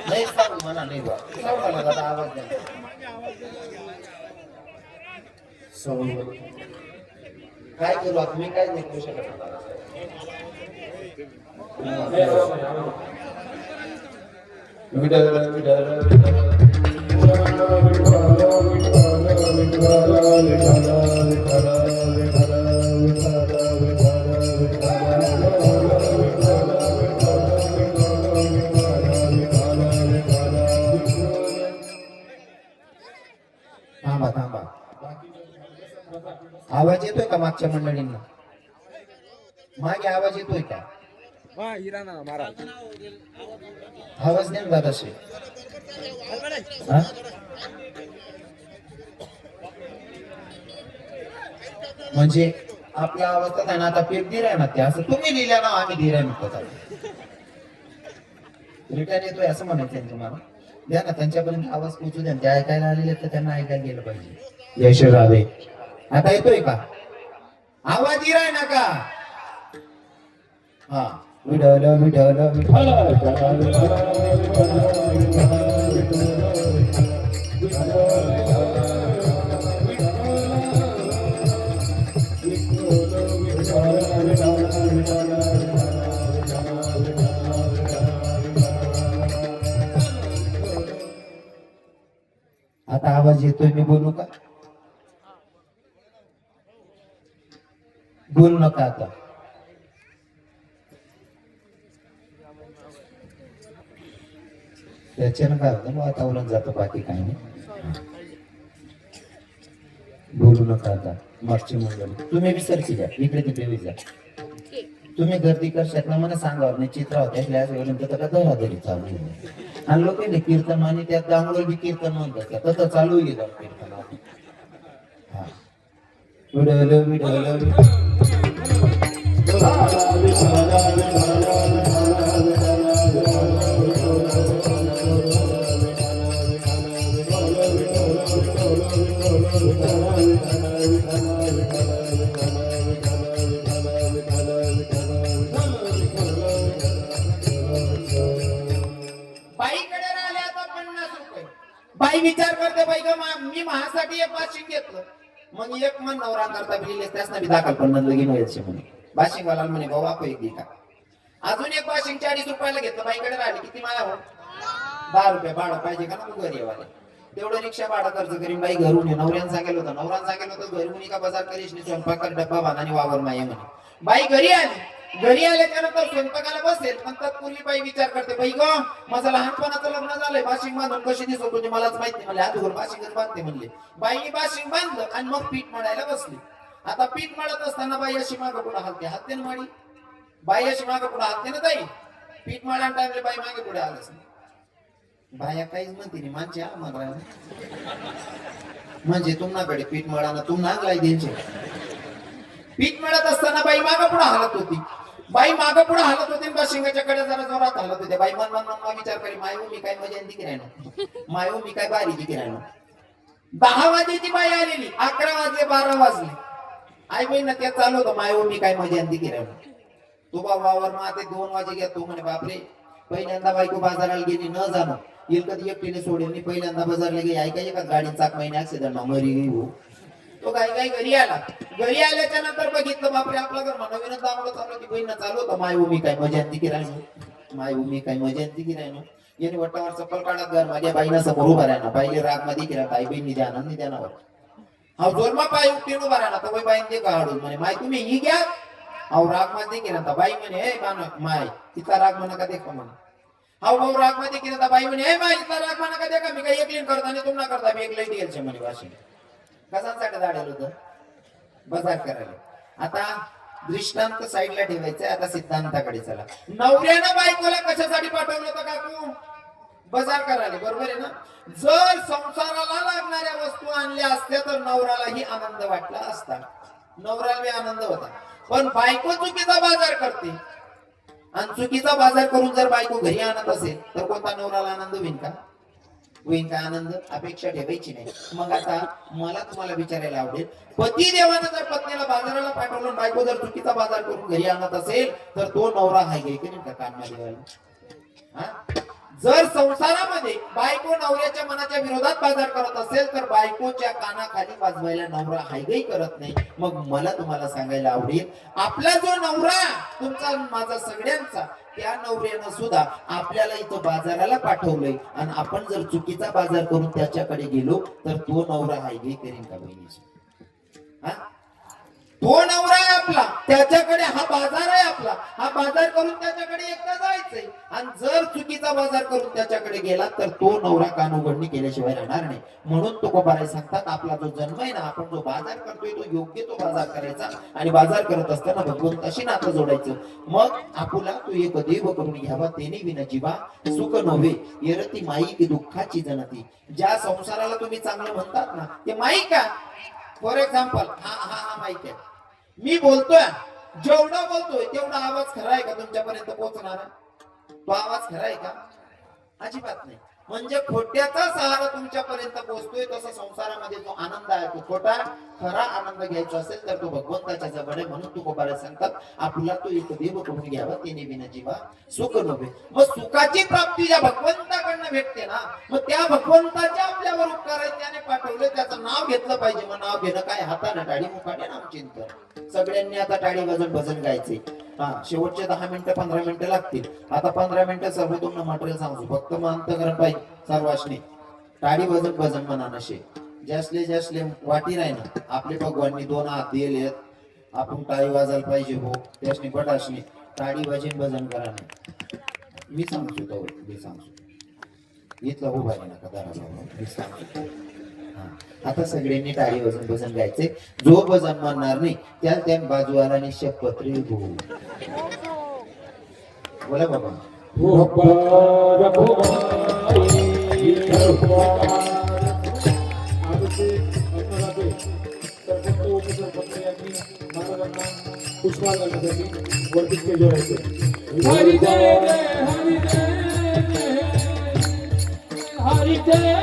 नाही सावण म्हणा नाही बा सावणाला दादा आवाज द्या सावण काय करू आता मी काय नाही करू शकत आवाज येतोय का मागच्या मंडळींना? मागे आवाज येतोय का? आवाज नाही दादा शे. हा? म्हणजे आपला आवाज तर आहे ना आता पेट दिलाय ना ते असं तुम्ही लिहिल्या ना आम्ही दिलाय नको रिटर्न येतोय असं म्हणायचं तुम्हाला. द्या ना त्यांच्यापर्यंत आवाज पोचू द्या. त्या ऐकायला आलेले तर त्यांना ऐकायला गेलं पाहिजे. यश राधे. आता येतोय का आवाज? दिलाय ना का? हा. विठ्ठल विठ्ठल विठ्ठल. आता आवाज येतोय मी बोलू का? बोलू नका आता. त्याच्यानं काय होतं वातावरण जातं बाकी काही नाही. बोलू नका आता. मागची मंडळी तुम्ही विसरती द्या इकडे तिकडे जा. तुम्ही गर्दी करशात ना मला सांगावं नाही चित्र होत्या तर दरादरी चालू आहे. आणि लोक कीर्तन आणि त्यात दांगडोळ बी कीर्तन म्हणतात तसं चालू गेलं कीर्तन. हा. विडवलं विडवलं बाईकडे राहिले आता 50 रुपये. बाई विचार करते बाई ग मी महासाठी एक बाशिंग घेतलं. मग एक मन नवरा करता बिले त्यासना बी दाखल पण लगीन व्हायचे म्हणे. बाशिंग वाला म्हणे भाऊ आपो एक दिका. अजून एक बाशिंग 40 रुपयाला घेतलं. बाईकडे राहिले किती माया हो 10 रुपये भाडं पाहिजे का ना तू घरी येवाले. तेवढं रिक्षा भाडं खर्च करीन बाई घरून ये. नवऱ्यानं सांगितलं होतं घरून का बाजार करीस स्वयंपाक कर डब्बा बांधानी वावर माये म्हणे. बाई घरी आली. घरी आल्याच्या नंतर स्वयंपाकाला बसेल पण तत्पूर्वी बाई विचार करते बाई ग माझं लहानपणाचं लग्न झालंय बाशिंग बांधून कशी दिसत होती मलाच माहिती नाही. म्हणले आजूवर बाशिंगच बांधते म्हणले. बाईने बाशिंग बांधलं आणि मग पीठ मळायला बसली. आता पीठ मळत असताना बाई अशी मागं पुढे हलते हातते ना माडी. बाई अशी मागं पुढे हलते ना ताई. पीठ मळायला टाइमले बाई मागे पुढे आलंच नाही. बाया काहीच म्हणते नाही माणसे आम्हाला म्हणजे तुम्हाकडे पीठ मळाना तुम नागलाय द्यायचे. पीठ मळत असताना बाई मागं पुढे हलत होती. बाई मागं पुढे हलत होती बाशिंगाच्या कडे जरा जोरात हलत होते. बाई मन मन मन विचार करी माय मी काय मजा दिकी राहिनो माय मी काय बारी दिकी राहिनो. 10 वाजेची बाई आलेली 11 वाजले 12 वाजले. आई बहीण त्या चालू होतं माय मी काय मजा दिकी राहिनो. तो बाबावर मग आता 2 वाजे घ्या. तो म्हणे बापरे पहिल्यांदा बायको बाजाराला गेली न जाणं येईल कधी एकटीने सोडेल मी पहिल्यांदा बाजारला गेली ऐकाय का गाडी चाक महिने ऍक्सिडेंट मरी गई हो. तो काही घरी आला. घरी आल्याच्या नंतर बघितलं बापरे आपला घर नवीनच दामडं चालू की बहीण चालू होतं माय मी काय मजा दिकी राहिनो माय मी काय मजा दिकी राहिनो. याने वट्टावर चप्पल काढत घर माझ्या बाईना समोर उभा राहणार. पहिले राग मध्ये किरा आई बहीण निधी आनंद निध्यानावर हा जोरमा पाय उपटीन उभा राहणार. तर बाई ते काढून म्हणे माय तुम्ही ही घ्या अहो राग मध्ये किरा बाई म्हणे हे माय तिचा राग म्हणा का देखा म्हणा. हा भाऊ राग मध्ये किरा बाई म्हणे हे माय तिचा राग म्हणा का देखा मी काही एकलीन करता आणि तुम्हाला करता मी एक लाईट यायचे म्हणे वाशी. कशासाठी झाडेल होतं बाजार करायला. आता दृष्टांत साईडला ठेवायचं. आता सिद्धांताकडे चला. नवऱ्यानं बायकोला कशासाठी पाठवलं होतं काकू? बाजार करायला बरोबर आहे ना. जर संसाराला लागणाऱ्या वस्तू आणल्या असत्या तर नवऱ्यालाही आनंद वाटला असता. नवऱ्याला आनंद होता. पण बायको चुकीचा बाजार करते आणि चुकीचा बाजार करून जर बायको घरी आणत असेल तर कोणता नवऱ्याला आनंद होईल का? होईल का आनंद? अपेक्षा ठेवायची नाही. मग आता मला तुम्हाला विचारायला आवडेल पती देवानं जर पत्नीला बाजाराला पाठवलं बायको जर चुकीचा बाजार करून घरी आणत असेल तर तो नवरा हाय घे की नाही का कानमा देवाला. जर संसारामध्ये बायको नवऱ्याच्या मनाच्या विरोधात बाजार करत असेल तर बायकोच्या कानाखाली वाजवायला नवरा हायगई करत नाही. मग मला तुम्हाला सांगायला आवडेल आपला जो नवरा तुमचा माझा सगळ्यांचा त्या नवऱ्यानं सुद्धा आपल्याला इथं बाजाराला पाठवलंय आणि आपण जर चुकीचा बाजार करून त्याच्याकडे गेलो तर तो नवरा हायगई करेन का बहिणीची? तो नवरा आहे आपला, त्याच्याकडे हा बाजार आहे आपला, हा बाजार करून त्याच्याकडे एकदा जायचंय. आणि जर चुकीचा बाजार करून त्याच्याकडे गेला तर तो नवरा कान उघडणी केल्याशिवाय राहणार नाही. म्हणून तुकोबाराय सांगतात आपला जो जन्म आहे ना, आपण जो बाजार करतोय तो योग्य तो बाजार करायचा. आणि बाजार करत असताना भगवंताशी नातं जोडायचं. मग आपुला तू एक देव करून घ्यावा, तेने विना जीवा सुख नव्हे, येरती माई की दुःखाची जनती. ज्या संसाराला तुम्ही चांगलं म्हणतात ना, ते माईक का. फॉर एक्झाम्पल हा माईक आहे, मी बोलतोय, जेवढा बोलतोय तेवढा आवाज खरा आहे का तुमच्यापर्यंत पोहोचणारा? तो आवाज खरा आहे का? अजिबात नाही. म्हणजे खोट्याचा सहारा तुमच्यापर्यंत पोहोचतोय. तसा संसारामध्ये जो आनंद आहे तो खोटा. खरा आनंद घ्यायचा असेल तर तो भगवंताच्या जवळ आहे. म्हणून तुकोबाराय सांगतात आपला तो एक देव करून घ्यावा, तेने विना जीवा सुख नव्हे. मग सुखाची प्राप्ती ज्या भगवंताकडनं भेटते ना, मग त्या भगवंताच्या आपल्यावर उपकार आहे, त्याने पाठवले, त्याचं नाव घेतलं पाहिजे. मग नाव घेणं काय, हाताने टाळी मुखाने नाम चिंतन. सगळ्यांनी आता टाळी वाजून भजन गायचे. हा, शेवटचे 10 मिनिटं 15 मिनिटं लागतील. आता 15 मिनिटं सर्व तुम्हाला मटेरियल सांगू. फक्त मग अंतकरण पाहिजे सर्वांनी. टाळी वाजून भजन म्हणा नशे. ज्यासले वाटी नाही ना, आपले भगवाननी 2 हात दिलेत, आपण टाळी वाजायला पाहिजे हो. त्यासनी बटासनी टाळी वाजून भजन करा नाही. मी सांगतो तो, मी सांगतो इथला हो भाई नका दारा, मी सांगतो. आता सगळ्यांनी टाळी वाजून भजन गायचे. जो भजन म्हणणार नाही त्या बाजूवाला शपथ रे हो. बोला बाबा. पुष्पा करण्यासाठी वरती स्टेजवर यायचे. हरी जय हरी जय हरी जय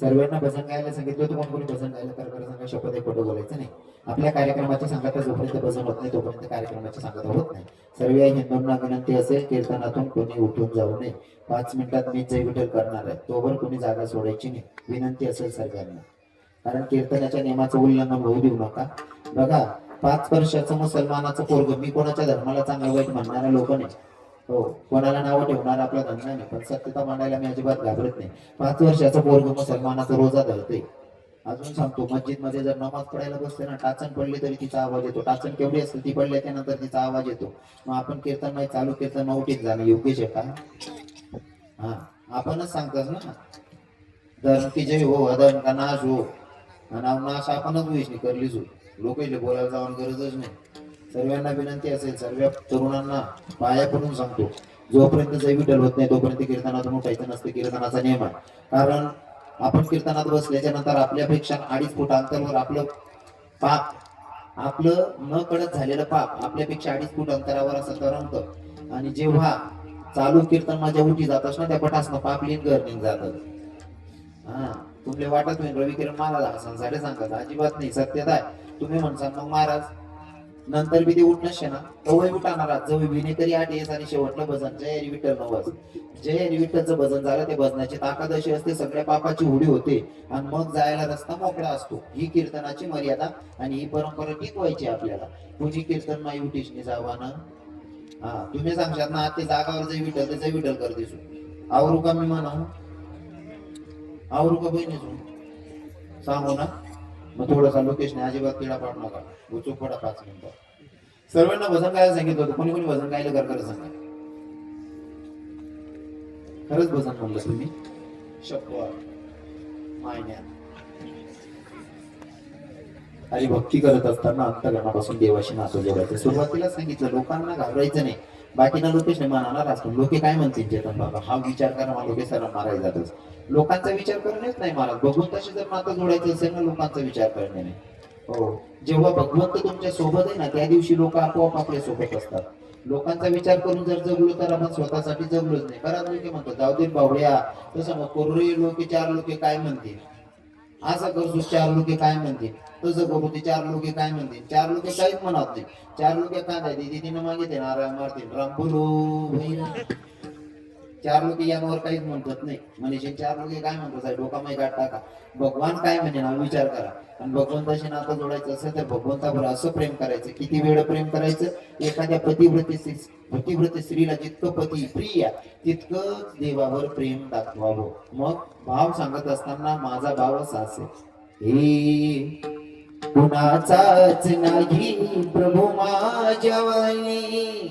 सर्वांना भजन गायला सांगितलं होतं. कोण कोणी भजन गायला कर सांगा. शपथ आहे, खोटं बोलायचं नाही. आपल्या कार्यक्रमाची सांगता जोपर्यंत भजन होत नाही तोपर्यंत कार्यक्रमाची सांगता होत नाही. सर्व हिंदूंना विनंती असेल, कीर्तनातून कोणी उठून जाऊ नये. 5 मिनिटात मी जय विठ्ठल करणार आहे, तोवर कोणी जागा सोडायची नाही. विनंती असेल सर्वांना, कारण कीर्तनाच्या नियमाचं उल्लंघन होऊ देऊ नका. बघा, 5 वर्षाचं मुसलमानाचं पोरग, मी कोणाच्या धर्माला चांगलं वाईट म्हणणारा लोक नाही हो, कोणाला नावं ठेवणार आपला धंदा नाही, पण सत्यता मांडायला मी अजिबात घाबरत नाही. 5 वर्षाचं पोरग मुसलमानाचा रोजा धरते. अजून सांगतो, मस्जिद मध्ये जर नमाज पडायला बसले ना, टाचण पडली तरी तिचा आवाज येतो. टाचण केवढी असेल ती पडल्या त्यानंतर तिचा आवाज येतो. मग आपण कीर्तन नाही चालू, कीर्तन उठीत जाणं योग्य आहे का? हा, आपणच सांगतात ना, धर्म की जय हो, अधर्म का नाश हो. आणि नाश आपणच विषय करलीच हो. लोकांना बोलायला जाऊन गरजच नाही. सर्वांना विनंती असेल, सर्व तरुणांना पाया पडून सांगतो, जोपर्यंत जय विठ्ठल होत नाही तोपर्यंत कीर्तनातून उठायचं नसतं. कीर्तनाचा नियम आहे. कारण आपण कीर्तनात बसल्याच्या नंतर आपल्यापेक्षा 2.5 फूट अंतरावर आपलं पाप, आपलं न कळत झालेलं पाप आपल्यापेक्षा 2.5 फूट अंतरावर असं तरंगतं. आणि जेव्हा चालू कीर्तन माझ्या उठी जातच ना, त्या पटासनं पाप लिंग गर्निंग जातात. हा, तुमले वाटत नाही रवी किरण महाराज हसन साडे सांगतात, अजिबात नाही. सत्यता आहे. तुम्ही म्हणसान मग महाराज नंतर बी ते उठणं शेना तवय उठाणार जवळ विने तरी 8 येस आणि शेवटलं भजन जय हरी विठ्ठल नवस. जय हरी विठ्ठलचं भजन झालं ते भजनाची ताकद अशी असते सगळ्या पापाची होडी होते आणि मग जायला रस्ता मोकळा असतो. ही कीर्तनाची मर्यादा आणि ही परंपरा टिकवायची आपल्याला. कुणी कीर्तन माई उठीशनी जावानं हा तुम्ही सांगशात ना ते जागावर जय विठ्ठल ते जय विठ्ठल कर दिसू आवरू का मी म्हणा आवरू का बहिणी सांगू ना. मग थोडासा लोकेशने अजिबात तिळा पाडू नका गुचूक पडा 5 मिनिटं. सर्वांना भजन गायला सांगितलं होतं कोणी कोणी भजन गायला कर सांगा. खरंच भजन म्हणलं तुम्ही शपथ मायन्या. आणि भक्ती करत असताना अंतःकरणापासून देवाशी नातं जोडायचं. सुरुवातीला सांगितलं लोकांना घाबरायचं नाही. बाकीना लोकेशने मानणार असतो लोके काय म्हणतील चेतन बाबा हा विचार करा मला लोके सर मारायला जातच. लोकांचा विचार करणेच नाही महाराज. भगवंताशी जर नातं जोडायचं असेल ना लोकांचा विचार करणे नाही. हो जेव्हा भगवंत तुमच्या सोबत आहे ना त्या दिवशी लोक आपोआप आपल्या सोबत असतात. लोकांचा विचार करून जर जगलो तर आपण स्वतःसाठी जगलोच नाही. बराच लोक म्हणतो जाऊ दे बावड्या तसं मग करू रे लोके 4 लोके काय म्हणतील असं करतो 4 लोके काय म्हणतील तसं करू ते 4 लोके काय म्हणतील. 4 लोके काहीच म्हणत नाही. 4 लोके काय नाही तिने मागितले नारायण मारतील राम बोलो 4 लोके यांवर काहीच म्हणतात नाही. म्हणजे 4 लोके काय म्हणतात डोकामाई गाठ टाका. भगवान काय म्हणजे ना विचार करा. आणि भगवंताशी नातं जोडायचं असेल तर भगवंतावर असं प्रेम करायचं. किती वेळ प्रेम करायचं एखाद्या पतिव्रते स्त्रीला जितकं पती प्रिय तितकं देवावर प्रेम दाखवावं. मग भाव सांगत असताना माझा भाव असा असेल हे कुणाचाच नाही प्रभू माझ्या वाणी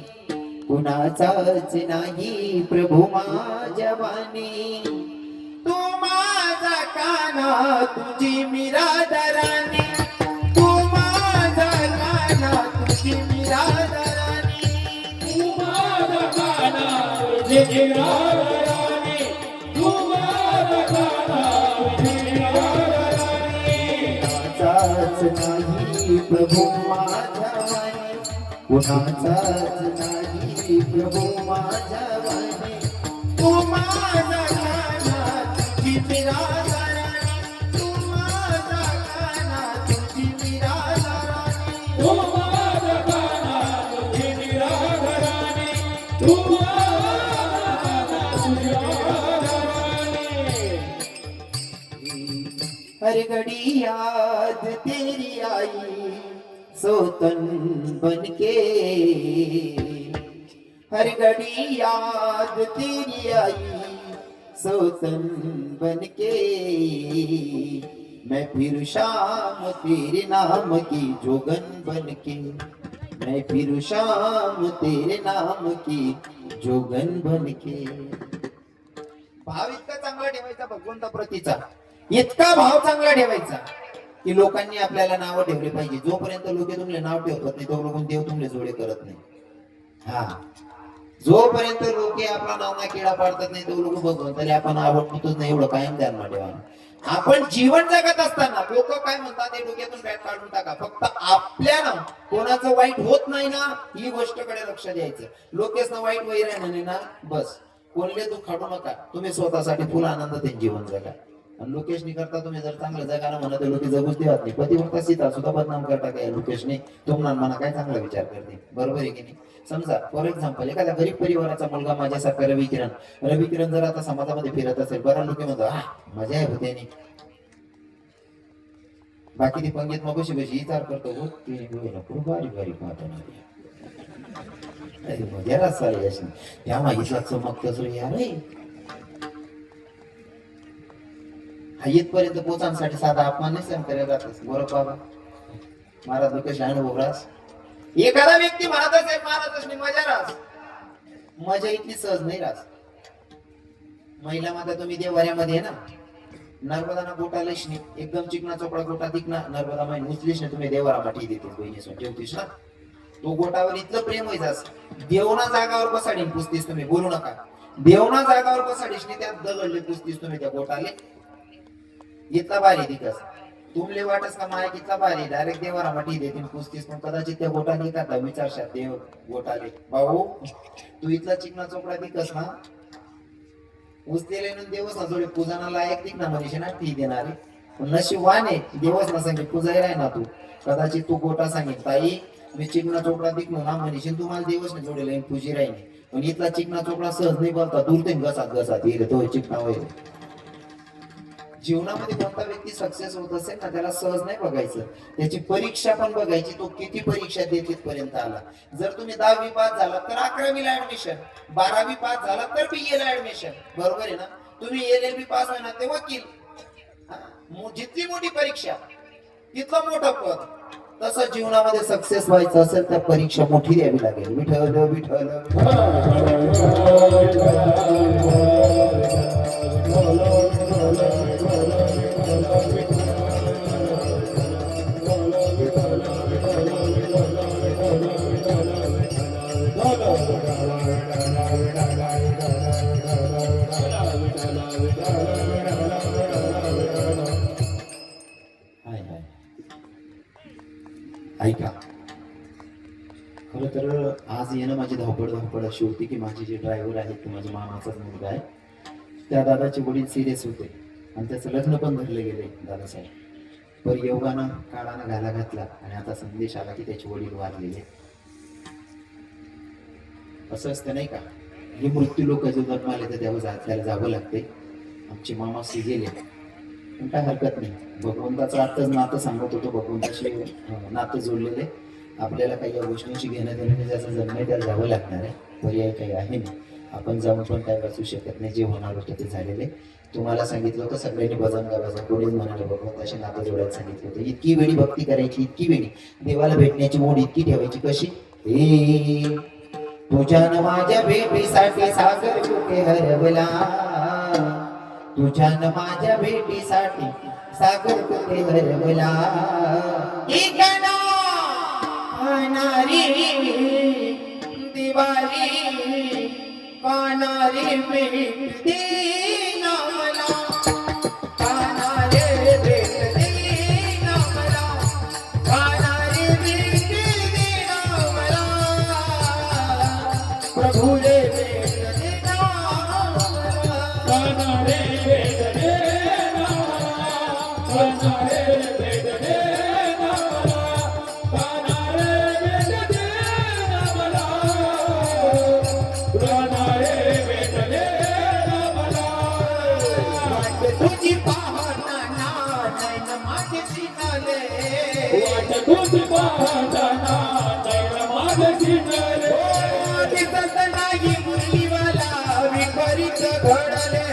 कुणाचाच नाही प्रभू माझ्या वाणी. तू माझा काना तुझी मिरादराणी तू माझा काना तुझी मिरादराणी तू माझा काना तुझी मिरादराणी तू माझा काना तुझी मिरादराणी. कुणाचाच नाही प्रभू माझ्या वाणी कुणाचाच नाही प्रभू माझ्या वाणी. तू माझा काना तुझी मिरादराणी तू माझा काना तुझी मिरादराणी. तू माझा काना तुझी मिरादराणी तू माझा काना तुझी मिरादराणी. हर घड़ी याद तेरी आई सोतन बनके हर घड़ी याद तेरी आई सोतन बनके मैं फिर शाम तेरे नाम की जोगन बनके मैं फिर शाम तेरे नाम की जोगन बनके. भाव इतका चांगला ठेवायचा भगवंता प्रतीचा इतका भाव चांगला ठेवायचा की लोकांनी आपल्याला नाव ठेवले पाहिजे. जोपर्यंत लोक तुमले नाव ठेवतात नाही तोपर्यंत देव तुमले जोडे करत नाही. हा जोपर्यंत लोक आपला नाव ना किडा पाडतात नाही तो लोक भगवंताला आपण आवडतोच नाही एवढं कायम ध्यान ठेवा. आपण जीवन जगत असताना लोक काय म्हणतात ते डोक्यातून बॅट काढून टाका. फक्त आपल्यानं कोणाचं वाईट होत नाही ना ही गोष्टकडे लक्ष द्यायचं. लोकेसनं वाईट वैर आहे म्हणे ना बस कोणले तू खाडू नका. तुम्ही स्वतःसाठी फुल आनंद ते जीवन जगा. आणि लोकेशनी करता तुम्ही जर चांगलं जगाना म्हणत लोक जगूच देत नाही. पतिव्रता सीता सुद्धा बदनाम करता काय लोकेशने तुम्हाला म्हणा काय चांगला विचार करते. बरोबर आहे की नाही. समजा फॉर एक्झाम्पल एखाद्या गरीब परिवाराचा मुलगा माझ्यासारखा रविकिरण जर आता समाजामध्ये फिरत असेल बरा लोक म्हणतो हा मजा आहे होते नाही. बाकी ती पंगीत मग कशी कशी विचार करतो बारीक बारीक मजा रस्ता त्या मागितला चमक तसं यार येतपर्यंत पोचांसाठी साधा अपमान नाही सहन करायला जातच. बरोबर बाबा महाराज कशी अनुभव रास. एखादा व्यक्ती म्हणत असेल महाराज मजा रास मजा इतकी सहज नाही रास. महिला माता तुम्ही देवाऱ्यामध्ये ना नर्मदा ना गोटा लईशनी एकदम चिकना चोपडा गोटा तिकना नर्मदा माई उचलीस ना तुम्ही देवारा माठी देते बहिणीस ठेवतीस ना तो गोटावर इतकं प्रेम व्हायचं. देवना जागावर बसाडीन पुसतीस तुम्ही बोलू नका. देवना जागावर बसाडीस त्यात दगडले पुसतीस तुम्ही त्या गोटाले इतका भारी दिकस तुमले वाटस का माय कितला भारी डायरेक्ट देवारा माठी देतील पुसतीस पण कदाचित त्या गोटाने का विचारशात देव गोटाले भाऊ तू इथला चिकना चोपडा दिकस ना उचलेले देवस ना जोडे पूजाना लायक दिक ना मनीषे ना ती देणारे नशिबाने देवस ना सांगे पूजायला ना तू कदाचित तू गोटा सांगेल ताई मी चिकना चोपडा दिखलो ना म्हणशील तुम्हाला दिवस नाही जोडेल पूजी राहील पण इथला चिकना चोपडा सहज नाही बोलता दूर ते घसात येईल तो चिकना होईल जीवनामध्ये कोणता व्यक्ती सक्सेस होत असेल ना त्याला सहज नाही बघायचं त्याची परीक्षा पण बघायची तो किती परीक्षा देत इथपर्यंत आला जर तुम्ही 10वी पास झाला तर 11वीला ऍडमिशन 12वी पास झाला तर BA ला ऍडमिशन बरोबर आहे ना तुम्ही LLB पास आहे ना ते वकील जितकी मोठी परीक्षा तिथलं मोठं पद तसं जीवनामध्ये सक्सेस व्हायचं असेल तर परीक्षा मोठी द्यावी लागेल विठ्ठल विठ्ठल ऐका खरं तर आज येणं माझी धावपळ अशी होती की माझे जे ड्रायव्हर आहेत ते माझ्या मामाचाच मुलगा आहे त्या दादाचे वडील सिरियस होते आणि त्याचं लग्न पण धरले गेले दादासाहेब पर योगानं काळानं घाला घातला आणि आता संदेश आला की त्याचे वडील वारलेले असं असतं नाही का हे मृत्यू लोक जो जन्माले तर त्याला जावं लागते आमचे मामा गेले पण काय हरकत नाही भगवंताचं आत्ताच नातं सांगत होतो भगवंताशी नातं जोडलेले आपल्याला काही या गोष्टींशी घेणं देणं ज्याचा जन्म आहे त्याला जावं लागणार आहे पर्याय काही आहे नाही आपण जाऊन पण काय वाचू शकत नाही जे होणार होतं ते झालेले तुम्हाला सांगितलं होतं सगळ्यांनी भजन गावाचं कोणीच म्हणाले भगवंताशी नातं जोडायला सांगितलं होतं इतकी वेळी भक्ती करायची इतकी वेळी देवाला भेटण्याची मोड इतकी ठेवायची कशी हे तुझ्या न माझ्या भेटीसाठी सागर कुठे हरवला तुझ्या न माझ्या भेटीसाठी सागर कुठे हरवला दिवाळी पानारी भेट देना मला पानारे भेट देना मला पानारी भेट देना मला प्रभू रे भेट देना काना रे भेट देना काना रे भेट देना काना रे भेट देना मला काना रे भेट देना मला तुझी पाहताना नैन माझी झाले वाट तुझी पाहताना नैन माझी झाले दिसत नाही मुरलीवाला विपरीत घडले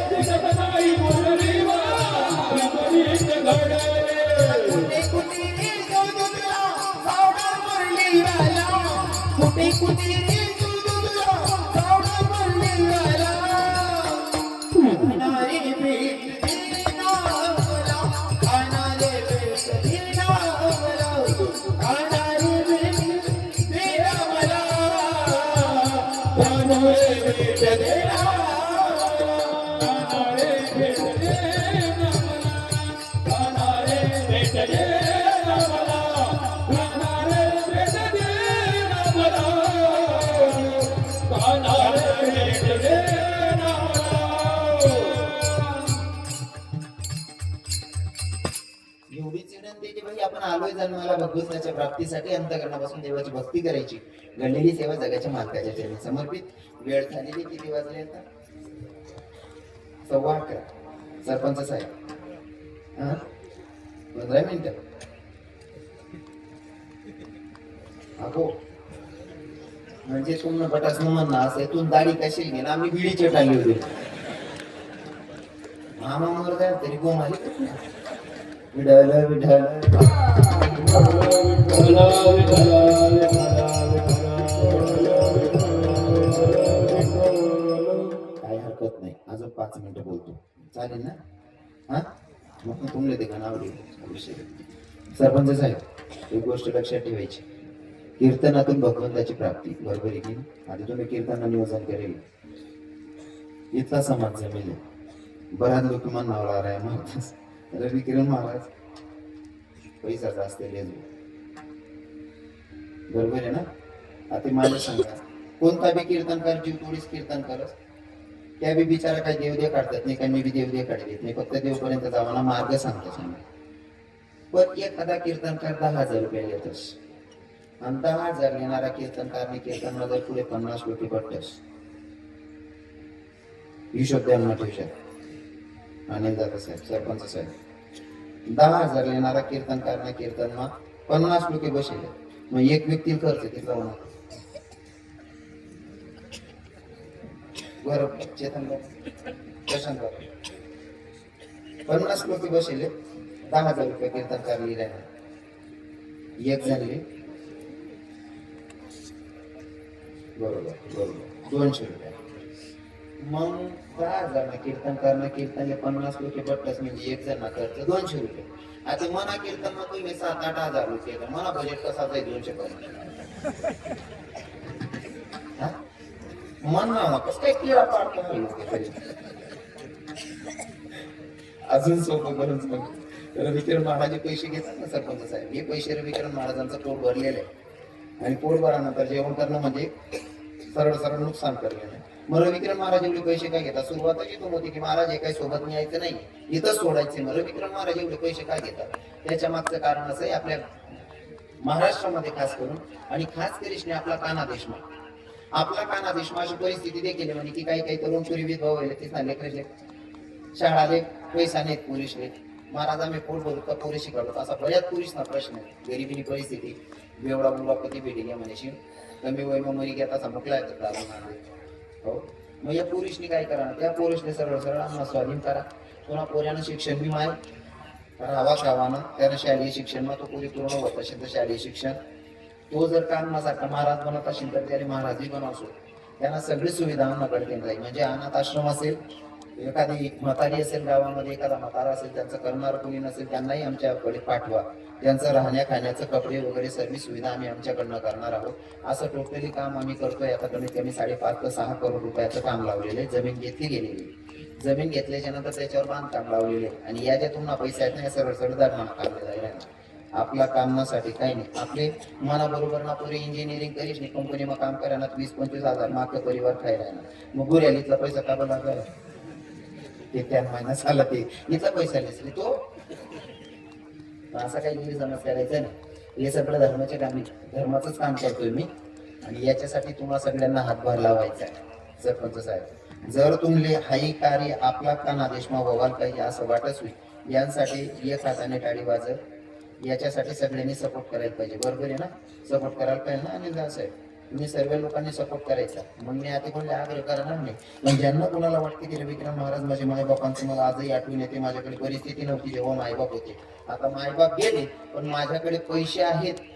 दिसत नाही मुरलीवाला विपरीत घडले कुठे कुठे रे जोजुला सावडा मुरलीवाला कुठे कुठे रे जोजुला सावडा मुरलीवाला नारी भेट देना मला अनारे भेट देना मला अनारे भेट देना मला काना रे भेट देना काना रे भेट देना काना रे भेट देना मला काना रे भेट देना मला काना रे भेट देना मला एवढीच विनंती भाई आपण आलोय जन्माला भगवंताच्या प्राप्तीसाठी अंतःकरणापासून देवाची भक्ती करायची घडलेली सेवा जगाच्या मालकाच्या चरणी समर्पित वेळ झालेली किती वाजले आता 11:15 सरपंच साहेब 15 मिनिटं अहो म्हणजे तुम्ही बटास म्हणणं असं इथून दाढी कशी घेणं आम्ही बिडी चेटाली होती मामा मोर काय तरी गोमाली विढल विढल काय हरकत नाही अजून 5 मिनिटं बोलतो चालेल ना हा मग तुमले ते गाणं आवडेल सरपंच साहेब एक गोष्ट लक्षात ठेवायची कीर्तनातून भगवंताची प्राप्ती बरोबर आहे की आधी तुम्ही कीर्तन नियोजन करेल इथला समाज जमेल बऱ्याच लोक नावला आहे महाराज रवी किरण महाराज पैसा जास्त बरोबर आहे ना आता मला सांगा कोणता बी कीर्तनकार जीव थोडीच कीर्तन करत त्या बी बिचारा काय देवदेव काढतात नाही काय मी बी देवदेव काढत नाही फक्त देवपर्यंत जावाना मार्ग सांगतो सांगा पण एखादा कीर्तनकार 10,000 रुपये येतोस आणि 10,000 लिहिणारा कीर्तनकारने कीर्तनला जर पुढे 50 लोक पडतस हिशोब द्यायला ठेवशात अनिल दादा साहेब सरपंच साहेब 10,000 लिहिणारा कीर्तनकारने कीर्तनमा 50 लोक बसले मग एक व्यक्ती खर्च तिथला होणार बरोबर चेतन प्रशांत 50 लोक बसले 10,000 रुपये कीर्तनकार लिहिला एक जण लिहि बरोबर 200 रुपये मग 10,000 कीर्तनकार कीर्तनले 50 लोक पडतच म्हणजे एक जण खर्च 200 रुपये आता मना कीर्तन मग तुम्ही 7-8 हजार रुपये मना बजेट कसा जाईल 200 पर्यंत मन ना कसं काय किडा पाडतो अजून सोपं करून सांगतो रविकिरण महाराज पैसे घेतात ना सरपंच साहेब हे पैसे रविकिरण महाराजांचं पोट भरलेलं आहे आणि पोट भरल्यानंतर जेवण करणं म्हणजे सरळ नुकसान करलेलं आहे मग रविकिरण महाराज एवढे पैसे काय घेतात सुरुवातच इथून होती की महाराज हे काही सोबत न्यायचं नाही इथंच सोडायचे मग रविकिरण महाराज एवढे पैसे काय घेतात त्याच्या मागचं कारण असं आहे आपल्या महाराष्ट्रामध्ये खास करून आणि खास करीशने आपला काना देशमा अशी परिस्थिती देखील म्हणजे की काही तरुण पुरी विधवा व्हायला ते सांगले कसे शाळाले पैसा नाहीत पुरुषले महाराज आम्ही पोट भरू का पोरी शिकवतो असा बऱ्याच पुरुषना प्रश्न आहे गरिबीनी परिस्थिती बेवडा मुलगा कधी भेटी घ्या म्हणे कमी वय मरी घेता असा मोकला येतात हो मग या पुरुषनी काय करा त्या पुरुषने सरळ आम्हाला स्वाधीन करा पुन्हा पोऱ्यानं शिक्षण बी माय राहावा खावानं त्यानं शालेय शिक्षण मग तो पुरी पूर्ण होत असेल तर शालेय शिक्षण तो जर काम नसारखा महाराज बनत असेल तर त्याने महाराजही बनवसो त्यांना सगळी सुविधा अन्नाकडे जाईल म्हणजे अनाथ आश्रम असेल एखादी म्हातारी असेल गावामध्ये एखादा म्हातारा असेल त्यांचं करणार कोणी नसेल त्यांनाही आमच्याकडे पाठवा त्यांचं राहण्या खाण्याचं कपडे वगैरे सर्व सुविधा आम्ही आमच्याकडनं करणार आहोत असं टोटली काम आम्ही करतोय आता कमीत कमी 5.5 ते 6 करोड रुपयाचं काम लावलेलं आहे जमीन घेतली गेलेली जमीन घेतल्याच्या नंतर त्याच्यावर बांधकाम लावलेले आणि या ज्या तुम्हाला पैसे आहेत ना सरळ दरमाना काढले जाईल आपला कामासाठी काही नाही आपले मनाबरोबर ना पुरे इंजिनिअरिंग करीच नाही कंपनीમાં काम करा ना 20-25 हजार मागचा परिवार खायला ना मग गुऱ्यालीतला पैसा का लागला ते 3 महिना झाला ते इथला पैसा नसले तो असं काही गैरसमज करायचं नाही हे सगळं धर्माचंच काम करतोय मी आणि याच्यासाठी तुम्हाला सगळ्यांना हातभार लावायचा आहे सरपंच साहेब जर तुमले हाई कार्य आपला काना देशमा व्हावाल पाहिजे असं वाटच होईल यांसाठी एक हाताने टाळी वाजत याच्यासाठी सगळ्यांनी सपोर्ट करायला पाहिजे बरोबर आहे ना सपोर्ट करायला पाहिजे ना आणि साहेब तुम्ही सर्व लोकांनी सपोर्ट करायचा मग मी आता कोणते आग्रह करणार नाही पण ज्यांना कोणाला वाटते की रविकिरण महाराज माझे मायबापांचं मला आजही आठवण येते माझ्याकडे परिस्थिती नव्हती जेव्हा मायबाप होते आता मायबाप गेले पण माझ्याकडे पैसे आहेत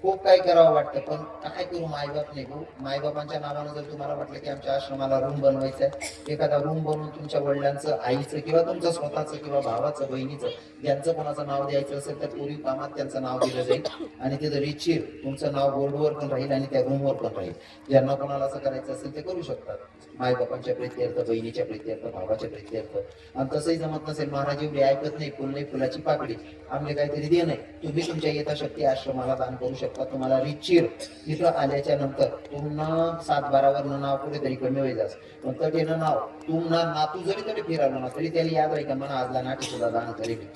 खूप काय करावं वाटतं पण काय करू मायबाप नाही भाऊ मायबापांच्या नावानं जर तुम्हाला वाटलं की आमच्या आश्रमाला रूम बनवायचा आहे एखादा रूम बनवून तुमच्या वडिलांचं आईचं किंवा तुमचं स्वतःचं किंवा भावाचं बहिणीचं ज्यांचं कोणाचं नाव द्यायचं असेल तर पूर्वी कामात त्यांचं नाव दिलं जाईल आणि तिथं रिचिर तुमचं नाव बोर्डवर पण राहील आणि त्या रूमवर पण राहील ज्यांना कोणाला असं करायचं असेल ते करू शकतात मायबापांच्या प्रीत्यर्थ बहिणीच्या प्रीत्यर्थ भावाच्या प्रीत्यर्थ आणि तसंही जमत नसेल महाराज एवढी ऐकत नाही फुल नाही फुलाची पाकडी आमले काहीतरी दे नाही तुम्ही तुमच्या यथाशक्ती आश्रमाला दान करू शकता तुम्हाला रिचिर तिथं आल्याच्या नंतर तुम्हाला 7-12 वरनं नाव कुठेतरी कमी व्हायचं पण तटेनं नाव तुम्हाला नातू जरी तरी फिरावलं ना तरी त्याला याद राहील का मला आजला नाटी सुद्धा दान करेल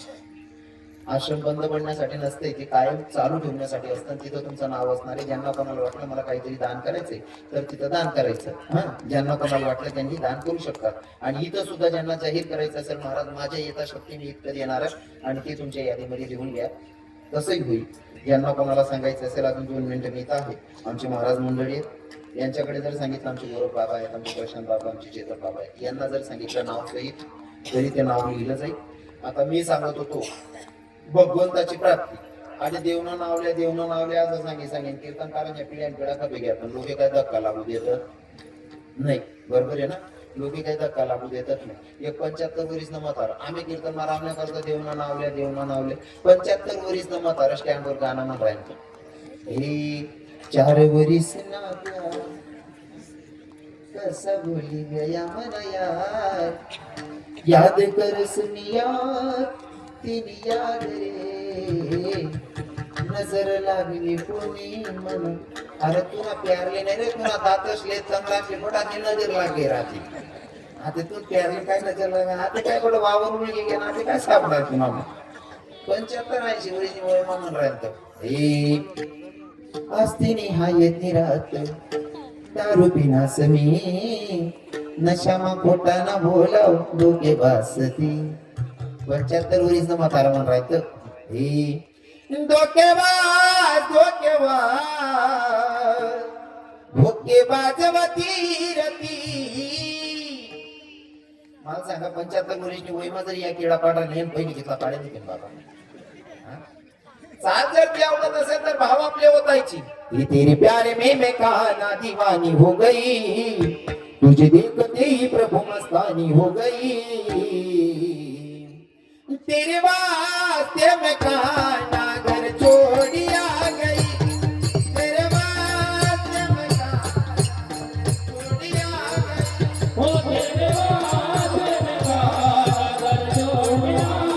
आश्रम बंद पडण्यासाठी नसते ते कायम चालू ठेवण्यासाठी असतं तिथं तुमचं नाव असणार आहे ज्यांना कोणाला वाटलं मला काहीतरी दान करायचंय तर तिथं दान करायचं हा ज्यांना कोणाला वाटलं त्यांनी दान करू शकतात आणि इथं सुद्धा ज्यांना जाहीर करायचं असेल महाराज माझ्या यथाशक्तीने इतकं देणार आणि ते तुमच्या यादीमध्ये लिहून घ्या तसंही होईल ज्यांना कोणाला सांगायचं असेल अजून 2 मिनिटं मी इथं आहे आमची महाराज मंडळी आहेत यांच्याकडे जर सांगितलं आमचे गौरव बाबा आहेत आमचे प्रशांत बाबा आमचे चेतन बाबा आहेत यांना जर सांगितलं नाव सहित तरी ते नाव लिहिलं जाईल आता मी सांगत होतो भगवंताची प्राप्ती आणि देवनं नावल्या असं सांगेन कीर्तनकारांच्या पिढ्या खपे घ्या पण लोक काय धक्का लागू देतात नाही बरोबर आहे ना लोक काही धक्का लागू देतात नाही 75 वरीस म्हातारा आम्ही कीर्तन मारावण्या करतो देवनं नावल्या 75 वरीस म्हातारा स्टँडवर गाणं म्हणून राहायचं हे 4 वरीस नावल्या कसा बोली गया मना यार याद कर सुनिया तिनी याद रे नजर लागली कोणी म्हणून अरे तुला प्यारले नाही रे तुला दातसले चांगला पोटाची नजर लागली राहते आता तू प्यारले काय नजर लागली आता काय कुठं वावर मुलगी गेला आता काय सापडा तुम्हाला 75-80 वरीची वय म्हणून राहत असती निहायत निरात दारू पिनास मी नशामा खोटा ना बोलाव डोके बासती 75 वरीस म्हातारा म्हण राहत हे धोकेबाज धोकेबाजवती रती मला सांगा 75 वर्षाची वयमा जर या किडा पाडा नाही पहिली घेतला पाड्या देखील बाबा साथ जर ती आवडत असेल तर भाव आपले होतायची ये तेरे प्यारे में काना दीवानी हो गई तुझे देखते ही प्रभु मस्तानी हो गई तेरे वास्ते मैं काना घर छोड़ी आ गई तेरे वास्ते मैं काना छोड़ी आ गई हो तेरे वास्ते मैं काना घर छोड़ आई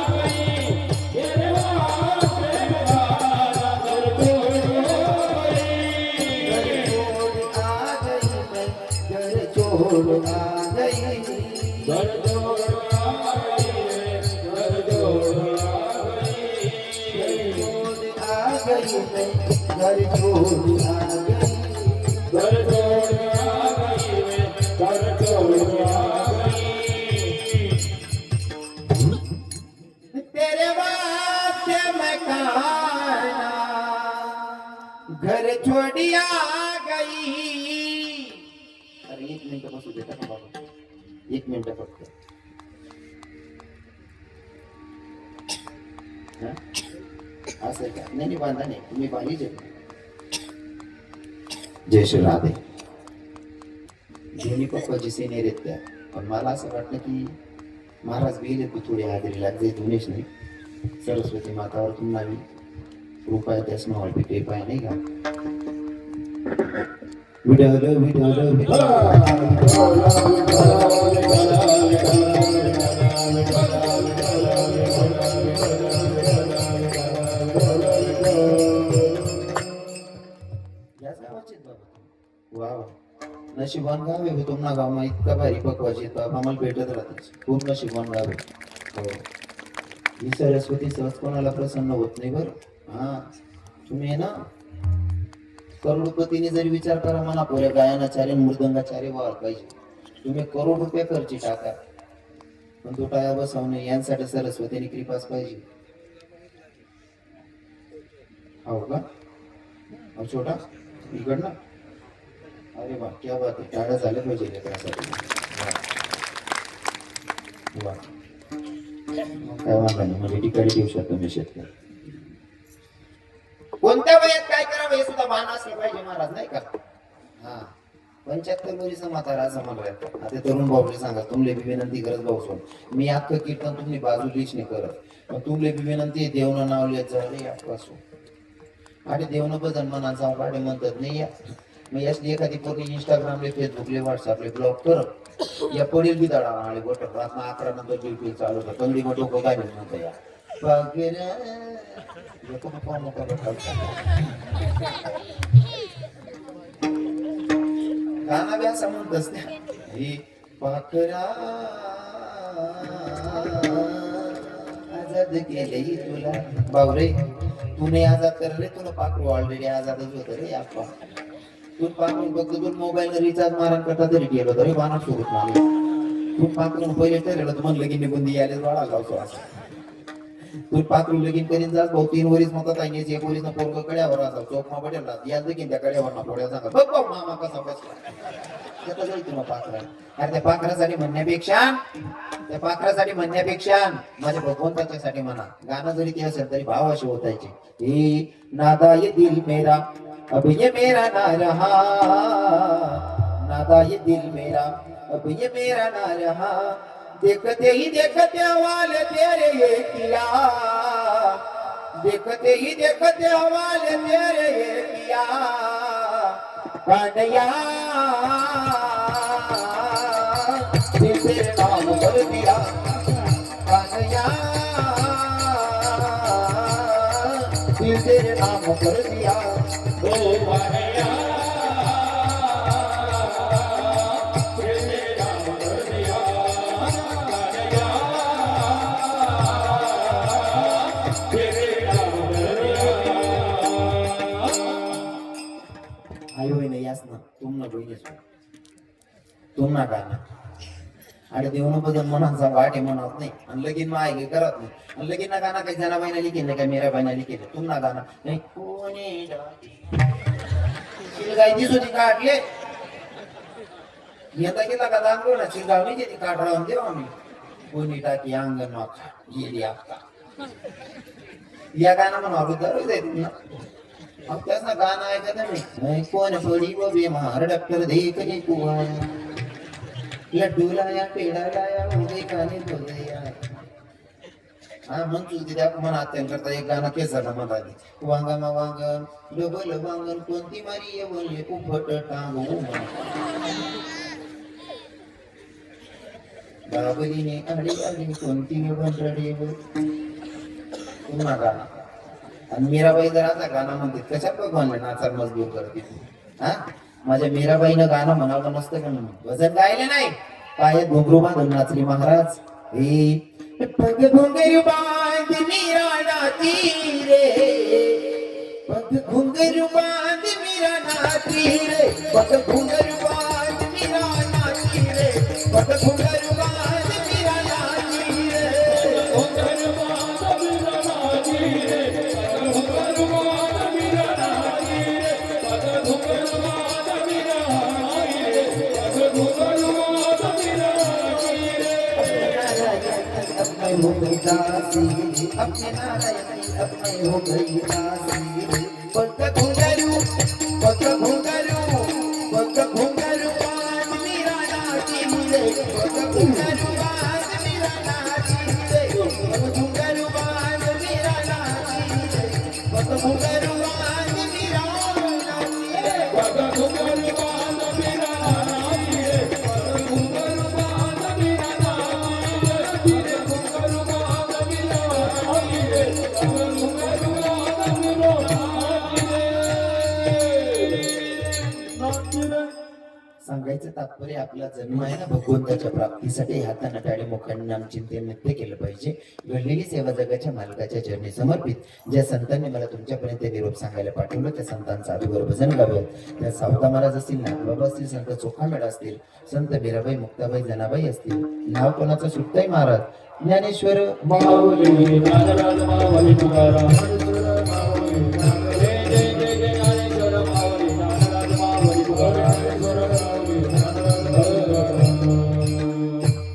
तेरे वास्ते मैं काना घर छोड़ आई घर छोड़ आ गई मैं घर छोड़ आ गई घर छोड़ आ गई मैं घर छोड़ आ गई तेरे वास्ते मैं काना घर छोड़ी आ गई अरे 1 मिनिट बसू देता का बाबा 1 मिनिट फक्त हा? असं आहे का नाही बांधा नाही तुम्ही पाहिजे जय श्री राधे दोन्ही पप्पाची सेनेर आहेत त्या पण मला असं वाटलं की महाराज गेले तू थोडी हाजरी लागते दोन्हीच नाही सरस्वती मातावर तुम्हाला कृपया त्यास मावळ पिके पाय नाही का वाव नशिबान गाव आहे तुम्हाला गावमा इतका भारी पकवायची आम्हाला भेटत राहते खूप नशिबान गाव आहे हो ही सरस्वती सहज कोणाला प्रसन्न होत नाही बरं हा तुम्ही ना करोडपतीने जरी विचार करा म्हणा पुऱ्या गायनाचार्य मृदंगाचार्य व्हायला पाहिजे तुम्ही करोड रुपये खर्ची टाका पण तो टाया बसवणे यांसाठी सरस्वतीने कृपाच पाहिजे हो का हो छोटा इकडनं अरे वा क्या बात आहे टाळ्या झाल्या पाहिजे त्यासाठी वा काय म्हणता नाही म्हणजे ठिकाणी देऊ शकतो मी शेतकरी कोणत्या वयात काय करावं हे सुद्धा भान असलं पाहिजे महाराज नाही का हा 75 वर्षाचा म्हातारा असं म्हणत आता तरुण भाऊले सांगा तुमले बी विनंती करत भाऊ सोड मी अख्खं कीर्तन तुम्ही बाजूलीच नाही करत मग तुमले बी विनंती देवनं नाव लिहित जाऊ रे असून आणि देवनं भजन म्हणा जाऊ गाडी म्हणतात नाही या मग यासली एखादी पोरगी इंस्टाग्रामले फेसबुकले व्हॉट्सअपले ब्लॉक कर या पडील बी दडा आणि गोट रात्र 11 नंतर ड्युटी चालू होतं कंगडी मग डोकं काय म्हणतं या गाणं बी असं म्हणतच त्या पाखरा आजाद केले तुला बावरे तू नाही आजाद कर रे तुला पाखरू ऑलरेडी आजादच होत रे आप्पा तू पाखरून फक्त तू मोबाईल रिचार्ज मारण करता तरी गेलो तरी बाणा सुरू मारले तू पाखरून पहिले ठरलं तर म्हणलं की निघून यायला वाढा लावतो असं तू पाखरून लगीन करीन जात भाऊ 3 वरीस मग काय एक वरीस ना पोरग कड्यावर असा चौक मा बडेल राहत या देखील त्या कड्यावर ना पोड्या सांगा बघ बघ मामा कसा बसला त्याचा जाईल तुला पाखरा अरे त्या पाखरासाठी म्हणण्यापेक्षा माझ्या भगवंताच्यासाठी म्हणा गाणं जरी ते असेल तरी भाव असे होतायचे हे नादा ये दिल मेरा अब ये मेरा ना रहा नादा ये दिल मेरा अब ये मेरा ना रहा देखते ही देखते वाले तेरे ये किया देखते ही देखते वाले तेरे ये किया कान्हैया तेरे नाम कर दिया कान्हैया तेरे नाम कर दिया ओ भाया तुम्हा गाणं आणि देऊन बदल मनाचा वाटे म्हणत नाही आणि लगीन मग ऐक करत नाही आणि लगीन ना गाणं काही जनाबाईना लिखेल नाही काय मेरा बाईना लिखेल तुम्हा गाणं नाही कोणी शिलगाई दिस होती काढले येता गेला का दांगलो ना शिलगावली गेली काढ राहून देऊ आम्ही कोणी टाकी अंगण माखा गेली आता या गाणं म्हणून अगोदर जाईल अब त्याच ना गाणं ऐकत नाही कोण पडी व बेमार डॉक्टर देखणे कुवा लड्डूला या पेडाला या उदय काने बोलया हा म्हणतो त्या मनात त्यांकरता एक गाणं केसाला म्हणाली वांगा वांगण डबल वांगण कोणती मारी येवले उफट टांगू बाबलीने आडी आडी कोणती बंडडेवर पुन्हा गाणं आणि मीराबाई जर आता गाणं म्हणते कशा भगवान नाचार मजबूर करते हा माझ्या मीराबाईनं गाणं म्हणावं नसतं का वजन गायले नाही पायात घुंगरू बांधून नाचली महाराज हे पग घुंगरू बांध मीरा नाची रे पग घुंगरू बांध मीरा नाची रे पग घुंगरू बांध मीरा नाची रे पग घुंगरू बांध मीरा नाची रे हो गई दासी अपने नारायण अपने हो गई दासी पग घुंगरू बांध मीरा नाची रे पग घुंगरू बांध मीरा नाची रे पग घुंगरू बांध मीरा नाची रे पग घुंगरू बांध मीरा नाची रे पग घुंगरू बांध मीरा नाची रे पग घुंगरू बांध मीरा नाची रे घुंगरू बांध मीरा नाची रे पग घुंगरू बांध मीरा नाची रे सांगायचं तात्पर्य आपला जन्म आहे ना भगवंताच्या प्राप्तीसाठी हाताने टाळे मुखाने नाम चिंतन नित्य केलं पाहिजे घडलेली सेवा जगाच्या मालकाच्या चरणी समर्पित ज्या संतांनी मला तुमच्यापर्यंत निरोप सांगायला पाठवलं त्या संतांचं अगोदर भजन गाऊयात त्या सावता महाराज असतील नागबाबा असतील संत चोखामेळा असतील संत मीराबाई मुक्ताबाई जनाबाई असतील नाव कोणाचं सुटतंय महाराज ज्ञानेश्वर माऊली नागराज माऊली तुकाराम